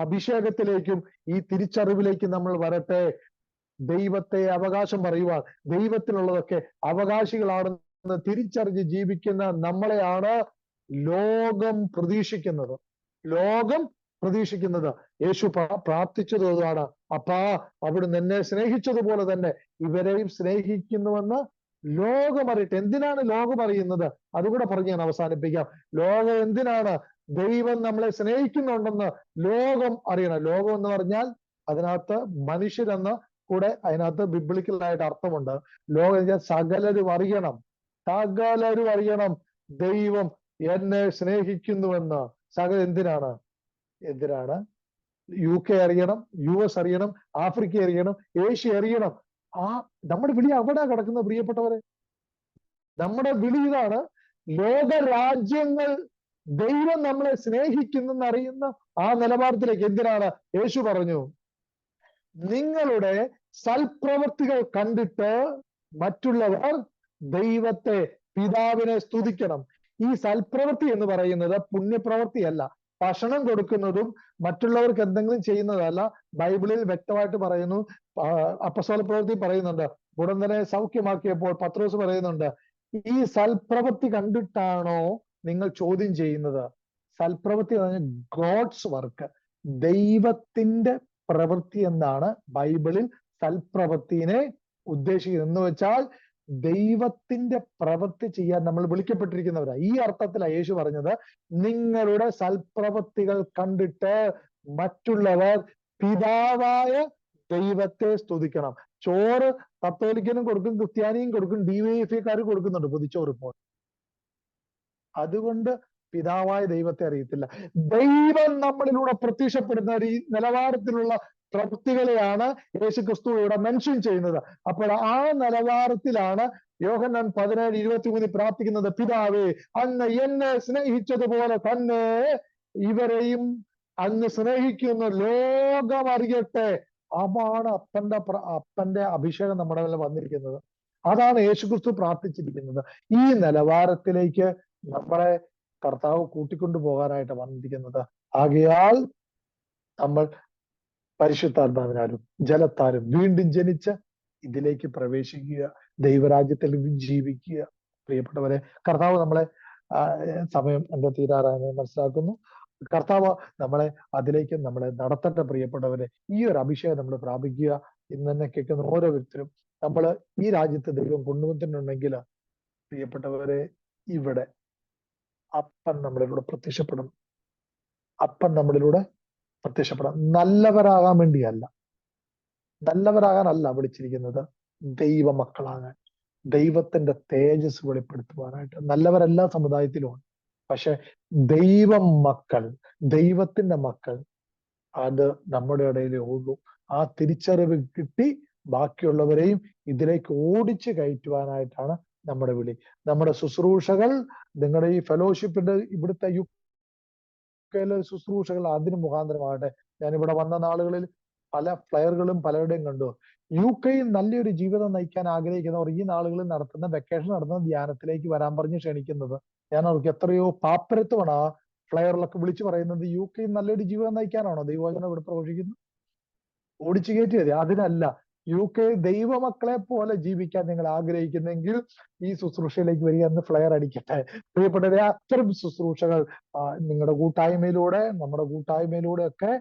അഭിഷേകത്തിലേക്കും ഈ തിരിച്ചറിവിലേക്കും നമ്മൾ വരട്ടെ. ദൈവത്തെ അവകാശം പറയുവാൻ, ദൈവത്തിനുള്ളതൊക്കെ അവകാശികളാണെന്ന് തിരിച്ചറിഞ്ഞ് ജീവിക്കുന്ന നമ്മളെയാണ് ലോകം പ്രതീക്ഷിക്കുന്നത്. ലോകം പ്രതീക്ഷിക്കുന്നത്. യേശു പ്രാർത്ഥിച്ചത് അതാണ്, അപ്പാ അവിടുന്ന് എന്നെ സ്നേഹിച്ചതുപോലെ തന്നെ ഇവരെയും സ്നേഹിക്കുന്നുവെന്ന് ലോകം അറിയട്ടെ. എന്തിനാണ് ലോകം അറിയുന്നത്? അതുകൂടെ പറഞ്ഞ് ഞാൻ അവസാനിപ്പിക്കാം. ലോകം എന്തിനാണ്? ദൈവം നമ്മളെ സ്നേഹിക്കുന്നുണ്ടെന്ന് ലോകം അറിയണം. ലോകം എന്ന് പറഞ്ഞാൽ അതിനകത്ത് മനുഷ്യരെന്ന് കൂടെ അതിനകത്ത് ബിബ്ലിക്കലായിട്ട് അർത്ഥമുണ്ട്. ലോകം എന്ന് വെച്ചാൽ സകലരും അറിയണം, സകലരും അറിയണം ദൈവം എന്നെ സ്നേഹിക്കുന്നുവെന്ന്. സകല എന്തിനാണ്? UK അറിയണം, US അറിയണം, ആഫ്രിക്ക അറിയണം, ഏഷ്യ അറിയണം. നമ്മുടെ വിളി അവിടെ കിടക്കുന്ന പ്രിയപ്പെട്ടവരെ. നമ്മുടെ വിളി ഇതാണ്. ലോക രാജ്യങ്ങൾ ദൈവം നമ്മളെ സ്നേഹിക്കുന്നെന്ന് അറിയുന്ന ആ നിലവാരത്തിലേക്ക്. എന്തിനാണ്? യേശു പറഞ്ഞു, നിങ്ങളുടെ സൽപ്രവൃത്തികൾ കണ്ടിട്ട് മറ്റുള്ളവർ ദൈവത്തെ, പിതാവിനെ സ്തുതിക്കണം. ഈ സൽപ്രവൃത്തി എന്ന് പറയുന്നത് പുണ്യപ്രവൃത്തിയല്ല, ഭക്ഷണം കൊടുക്കുന്നതും മറ്റുള്ളവർക്ക് എന്തെങ്കിലും ചെയ്യുന്നതല്ല. ബൈബിളിൽ വ്യക്തമായിട്ട് പറയുന്നു. അപ്പസ്തോല പ്രവൃത്തി പറയുന്നുണ്ട്, മുടന്തനെ സൗഖ്യമാക്കിയപ്പോൾ പത്രോസ് പറയുന്നുണ്ട്, ഈ സൽപ്രവൃത്തി കണ്ടിട്ടാണോ നിങ്ങൾ ചോദ്യം ചെയ്യുന്നത്? സൽപ്രവൃത്തി പറഞ്ഞാൽ ഗോഡ്സ് വർക്ക്, ദൈവത്തിന്റെ പ്രവൃത്തി എന്നാണ് ബൈബിളിൽ സൽപ്രവൃത്തിനെ ഉദ്ദേശിക്കുന്നത്. എന്ന് വെച്ചാൽ ദൈവത്തിന്റെ പ്രവൃത്തി ചെയ്യാൻ നമ്മൾ വിളിക്കപ്പെട്ടിരിക്കുന്നവരാ. ഈ അർത്ഥത്തിലാണ് യേശു പറഞ്ഞത്, നിങ്ങളുടെ സൽപ്രവൃത്തികൾ കണ്ടിട്ട് മറ്റുള്ളവർ പിതാവായ ദൈവത്തെ സ്തുതിക്കണം. ചോറ് കത്തോലിക്കനും കൊടുക്കും, ക്രിസ്ത്യാനിയും കൊടുക്കും, DYFIക്കാർ കൊടുക്കുന്നുണ്ട് പൊതിച്ചോറ് ഇപ്പോൾ. അതുകൊണ്ട് പിതാവായ ദൈവത്തെ അറിയത്തില്ല. ദൈവം നമ്മളിലൂടെ പ്രത്യക്ഷപ്പെടുന്ന ഈ നിലവാരത്തിലുള്ള പ്രവൃത്തികളെയാണ് യേശുക്രിസ്തു ഇവിടെ മെൻഷൻ ചെയ്യുന്നത്. അപ്പോൾ ആ നിലവാരത്തിലാണ് യോഹന്നാൻ 17:23 പ്രാർത്ഥിക്കുന്നത്, പിതാവേ അങ്ങ് എന്നെ സ്നേഹിച്ചതുപോലെ തന്നെ ഇവരെയും അങ്ങ് സ്നേഹിക്കുന്ന ലോകം അറിയട്ടെ. അതാണ് അപ്പന്റെ അഭിഷേകം നമ്മുടെ മേലെ വന്നിരിക്കുന്നത്. അതാണ് യേശുക്രിസ്തു പ്രാർത്ഥിച്ചിരിക്കുന്നത്. ഈ നിലവാരത്തിലേക്ക് നമ്മളെ കർത്താവ് കൂട്ടിക്കൊണ്ടു പോകാനായിട്ട് വന്നിരിക്കുന്നത്. ആകയാൽ നമ്മൾ പരിശുദ്ധാത്മാവിനാലും ജലത്താലും വീണ്ടും ജനിച്ച് ഇതിലേക്ക് പ്രവേശിക്കുക, ദൈവരാജ്യത്തിൽ ജീവിക്കുക. പ്രിയപ്പെട്ടവരെ, കർത്താവ് നമ്മളെ സമയം എന്റെ തീരാറായി മനസ്സിലാക്കുന്നു. കർത്താവ് നമ്മളെ അതിലേക്ക് നമ്മളെ നടത്തേണ്ട പ്രിയപ്പെട്ടവരെ. ഈ ഒരു അഭിഷേകം നമ്മൾ പ്രാപിക്കുക. ഇന്ന് തന്നെ കേൾക്കുന്ന ഓരോരുത്തരും നമ്മൾ ഈ രാജ്യത്ത് ദൈവം കൊണ്ടുവന്നിട്ടുണ്ടെങ്കിൽ പ്രിയപ്പെട്ടവരെ, ഇവിടെ അപ്പൻ നമ്മളിലൂടെ പ്രത്യക്ഷപ്പെടും. അപ്പൻ നമ്മളിലൂടെ പ്രത്യക്ഷപ്പെടാം. നല്ലവരാകാൻ വേണ്ടിയല്ല, നല്ലവരാകാനല്ല വിളിച്ചിരിക്കുന്നത്, ദൈവമക്കളാകാൻ, ദൈവത്തിന്റെ തേജസ് വെളിപ്പെടുത്തുവാനായിട്ട്. നല്ലവരെല്ലാ സമുദായത്തിലുമാണ്, പക്ഷെ ദൈവം മക്കൾ, ദൈവത്തിന്റെ മക്കൾ, അത് നമ്മുടെ ഇടയിലേ ഉള്ളൂ. ആ തിരിച്ചറിവ് കിട്ടി ബാക്കിയുള്ളവരെയും ഇതിലേക്ക് ഓടിച്ചു കയറ്റുവാനായിട്ടാണ് നമ്മുടെ വിളി. നമ്മുടെ ശുശ്രൂഷകൾ, നിങ്ങളുടെ ഈ ഫെലോഷിപ്പിന്റെ ഇവിടുത്തെ യുകെയിലെ ശുശ്രൂഷകൾ അതിന് മുഖാന്തരമാകട്ടെ. ഞാനിവിടെ വന്ന നാളുകളിൽ പല ഫ്ലയറുകളും പലരുടെയും കണ്ടു. യുകെയിൽ നല്ലൊരു ജീവിതം നയിക്കാൻ ആഗ്രഹിക്കുന്നവർ ഈ നാളുകളിൽ നടത്തുന്ന വെക്കേഷൻ നടത്തുന്ന ധ്യാനത്തിലേക്ക് വരാൻ പറഞ്ഞ് ക്ഷണിക്കുന്നത്. ഞാൻ അവർക്ക് എത്രയോ പാപ്പരത്വമാണ് ആ ഫ്ലയറിലൊക്കെ വിളിച്ചു പറയുന്നത്. യുകെയിൽ നല്ലൊരു ജീവിതം നയിക്കാനാണോ ദൈവവചനം ഇവിടെ പ്രഘോഷിക്കുന്നത്? ഓടിച്ചു കയറ്റിയത് അതിനല്ല. യുകെ ദൈവമക്കളെ പോലെ ജീവിക്കാൻ നിങ്ങൾ ആഗ്രഹിക്കുന്നെങ്കിൽ ഈ ശുശ്രൂഷയിലേക്ക് വരിക എന്ന് ഫ്ലയർ അടിക്കട്ടെ. പ്രിയപ്പെട്ടവരെ, അത്തരം ശുശ്രൂഷകൾ നിങ്ങളുടെ കൂട്ടായ്മയിലൂടെ, നമ്മുടെ കൂട്ടായ്മയിലൂടെ ഒക്കെ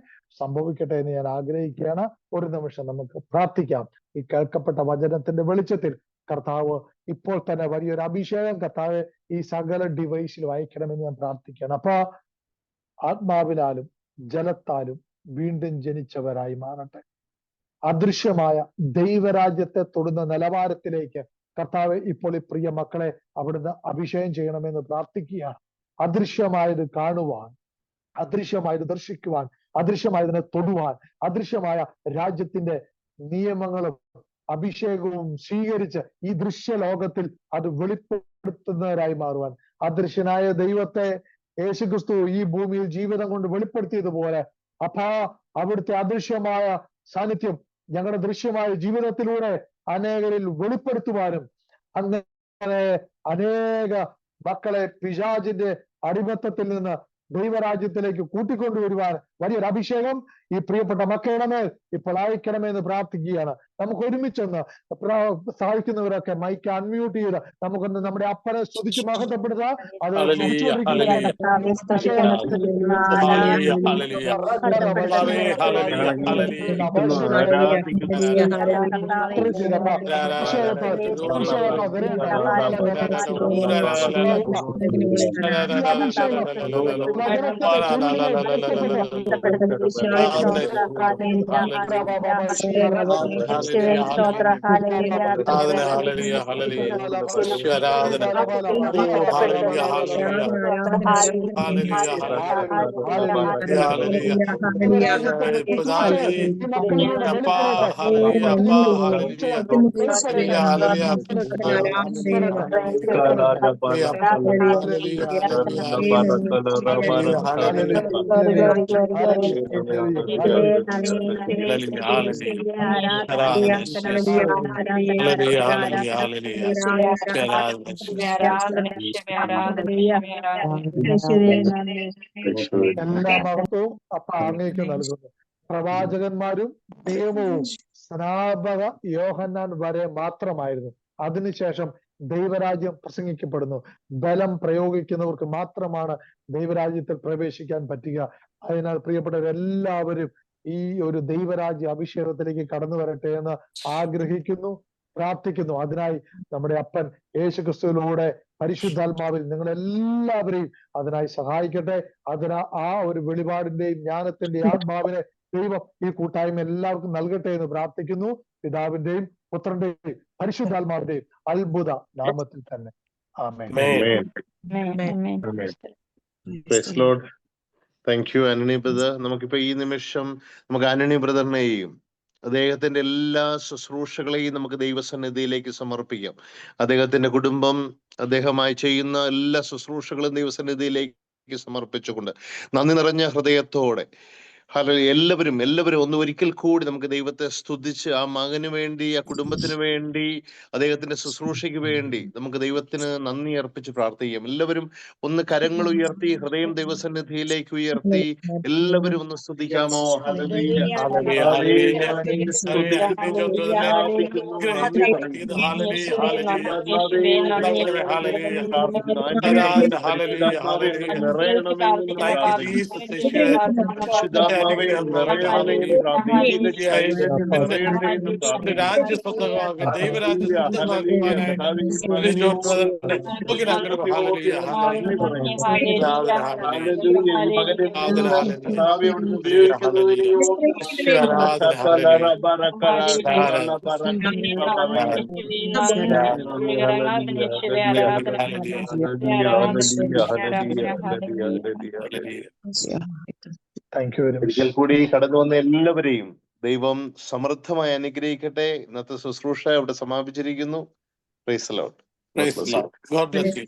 സംഭവിക്കട്ടെ എന്ന് ഞാൻ ആഗ്രഹിക്കുകയാണ്. ഒരു നിമിഷം നമുക്ക് പ്രാർത്ഥിക്കാം. ഈ കേൾക്കപ്പെട്ട വചനത്തിന്റെ വെളിച്ചത്തിൽ കർത്താവ് ഇപ്പോൾ തന്നെ വലിയൊരു അഭിഷേകം കർത്താവ് ഈ സകല ഡിവൈസിലും അയക്കണമെന്ന് ഞാൻ പ്രാർത്ഥിക്കുകയാണ്. അപ്പൊ ആത്മാവിനാലും ജലത്താലും വീണ്ടും ജനിച്ചവരായി മാറട്ടെ. അദൃശ്യമായ ദൈവരാജ്യത്തെ തൊടുന്ന നിലവാരത്തിലേക്ക് കർത്താവ് ഇപ്പോൾ ഈ പ്രിയ മക്കളെ അവിടുന്ന് അഭിഷേകം ചെയ്യണമെന്ന് പ്രാർത്ഥിക്കുകയാണ്. അദൃശ്യമായത് കാണുവാൻ, അദൃശ്യമായത് ദർശിക്കുവാൻ, അദൃശ്യമായതിനെ തൊടുവാൻ, അദൃശ്യമായ രാജ്യത്തിന്റെ നിയമങ്ങളും അഭിഷേകവും സ്വീകരിച്ച് ഈ ദൃശ്യലോകത്തിൽ അത് വെളിപ്പെടുത്തുന്നവരായി മാറുവാൻ, അദൃശ്യനായ ദൈവത്തെ യേശുക്രിസ്തു ഈ ഭൂമിയിൽ ജീവിതം കൊണ്ട് വെളിപ്പെടുത്തിയതുപോലെ അപ്പാ അവിടുത്തെ അദൃശ്യമായ സാന്നിധ്യം ഞങ്ങളുടെ ദൃശ്യമായ ജീവിതത്തിലൂടെ അനേകരിൽ വെളിപ്പെടുത്തുവാനും അങ്ങനെ അനേക മക്കളെ പിശാചിന്റെ അടിമത്തത്തിൽ നിന്ന് ദൈവരാജ്യത്തിലേക്ക് കൂട്ടിക്കൊണ്ടുവരുവാൻ വലിയൊരു അഭിഷേകം ഈ പ്രിയപ്പെട്ട മക്കളുടെ മേൽ ഇപ്പോൾ അയക്കണമെന്ന് പ്രാർത്ഥിക്കുകയാണ്. നമുക്ക് ഒരുമിച്ചൊന്ന് സഹായിക്കുന്നവരൊക്കെ മൈക്ക് അൺമ്യൂട്ട് ചെയ്ത് നമുക്കൊന്ന് നമ്മുടെ അപ്പനെ സ്തുതിച്ച് മഹത്വപ്പെടുത്തുക. അത് എല്ലാ മഹത്വവും അപ്പ അങ്ങേക്ക് നൽകുന്നു. പ്രവാചകന്മാരും നിയമവും സ്നാപക യോഹന്നാൻ വരെ മാത്രമായിരുന്നു. അതിനുശേഷം ദൈവരാജ്യം പ്രസംഗിക്കപ്പെടുന്നു. ബലം പ്രയോഗിക്കുന്നവർക്ക് മാത്രമാണ് ദൈവരാജ്യത്തിൽ പ്രവേശിക്കാൻ പറ്റുക. അതിനാൽ പ്രിയപ്പെട്ടവരെല്ലാവരും ഈ ഒരു ദൈവരാജ്യ അഭിഷേകത്തിലേക്ക് കടന്നു വരട്ടെ എന്ന് ആഗ്രഹിക്കുന്നു, പ്രാർത്ഥിക്കുന്നു. അതിനായി നമ്മുടെ അപ്പൻ യേശുക്രിസ്തുവിലൂടെ പരിശുദ്ധാത്മാവിൽ നിങ്ങളെല്ലാവരെയും അതിനായി സഹായിക്കട്ടെ. ആ ഒരു വെളിപാടിന്റെയും ജ്ഞാനത്തിന്റെയും ആത്മാവിനെ ദൈവം ഈ കൂട്ടായ്മ എല്ലാവർക്കും നൽകട്ടെ എന്ന് പ്രാർത്ഥിക്കുന്നു. പിതാവിന്റെയും പുത്രന്റെയും പരിശുദ്ധാത്മാവിന്റെയും അത്ഭുത നാമത്തിൽ തന്നെ. Amen. Thank you Antony brother. നമുക്കിപ്പോ ഈ നിമിഷം നമുക്ക് ആന്റണി ബ്രദറിനെയും അദ്ദേഹത്തിന്റെ എല്ലാ ശുശ്രൂഷകളെയും നമുക്ക് ദൈവസന്നിധിയിലേക്ക് സമർപ്പിക്കാം. അദ്ദേഹത്തിന്റെ കുടുംബം, അദ്ദേഹമായി ചെയ്യുന്ന എല്ലാ ശുശ്രൂഷകളും ദൈവസന്നിധിയിലേക്ക് സമർപ്പിച്ചുകൊണ്ട് നന്ദി നിറഞ്ഞ ഹൃദയത്തോടെ ഹല്ലേലൂയ. എല്ലാവരും ഒന്ന് ഒരിക്കൽ കൂടി നമുക്ക് ദൈവത്തെ സ്തുതിച്ച് ആ മകന് വേണ്ടി, ആ കുടുംബത്തിന് വേണ്ടി, അദ്ദേഹത്തിന്റെ ശുശ്രൂഷയ്ക്ക് വേണ്ടി നമുക്ക് ദൈവത്തിന് നന്ദി അർപ്പിച്ച് പ്രാർത്ഥിക്കാം. എല്ലാവരും ഒന്ന് കരങ്ങൾ ഉയർത്തി, ഹൃദയം ദൈവസന്നിധിയിലേക്ക് ഉയർത്തി എല്ലാവരും ഒന്ന് സ്തുതിക്കാമോ? Hallelujah, Hallelujah, hallelujah. hallelujah. നിന്നെ Hallelujah, സ്തുതിക്കുന്നു, brother. നിന്നെ ആരാധിക്കുന്നു, നന്ദി പറയുന്നു. Hallelujah, hallelujah. പരിശുദ്ധാത്മാവേ, Hallelujah. പ്രാർത്ഥിക്കുന്നു. Hallelujah, hallelujah, പരിശുദ്ധാത്മാവേ hallelujah. നിറയണമേ എന്ന് Thank you, പ്രാർത്ഥിക്കുന്നു. Jesus. Yeshua. പരിശുദ്ധാത്മാവേ നിറയണമേ എന്ന് പ്രാർത്ഥിക്കുന്നു. ദൈവിക ചൈതന്യം നിറയട്ടെ എന്ന് പ്രാർത്ഥിക്കുന്നു. രാജ്യ സ്വന്തമാക്കുക, ദൈവരാജ്യ ഹല്ലേലൂയ, സ്വന്തമാക്കുവാനായിട്ട് ഹല്ലേലൂയ, ജോൺ ബ്രദറിന്റെ മുഖിനങ്ങനെ ഹല്ലേലൂയ, നന്ദി പറയുന്നു. Hallelujah, hallelujah. ഈ മകനെ ആരാധന, മുഴുവൻ ഹല്ലേലൂയ, കർത്താവേ അവിടുന്ന് ഉപയോഗിക്കുന്നതിന് ഹല്ലേലൂയ. യോഗ്യത. യേശുവേ, ആരാധന, hallelujah. Thank you very much. ഒരിക്കൽ കൂടി കടന്നു വന്ന എല്ലാവരെയും ദൈവം സമൃദ്ധമായി അനുഗ്രഹിക്കട്ടെ. ഇന്നത്തെ ശുശ്രൂഷ ഇവിടെ സമാപിച്ചിരിക്കുന്നു. Praise the Lord. Praise the Lord. God bless you.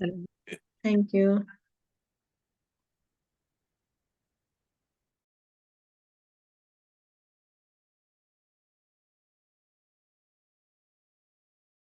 Thank you.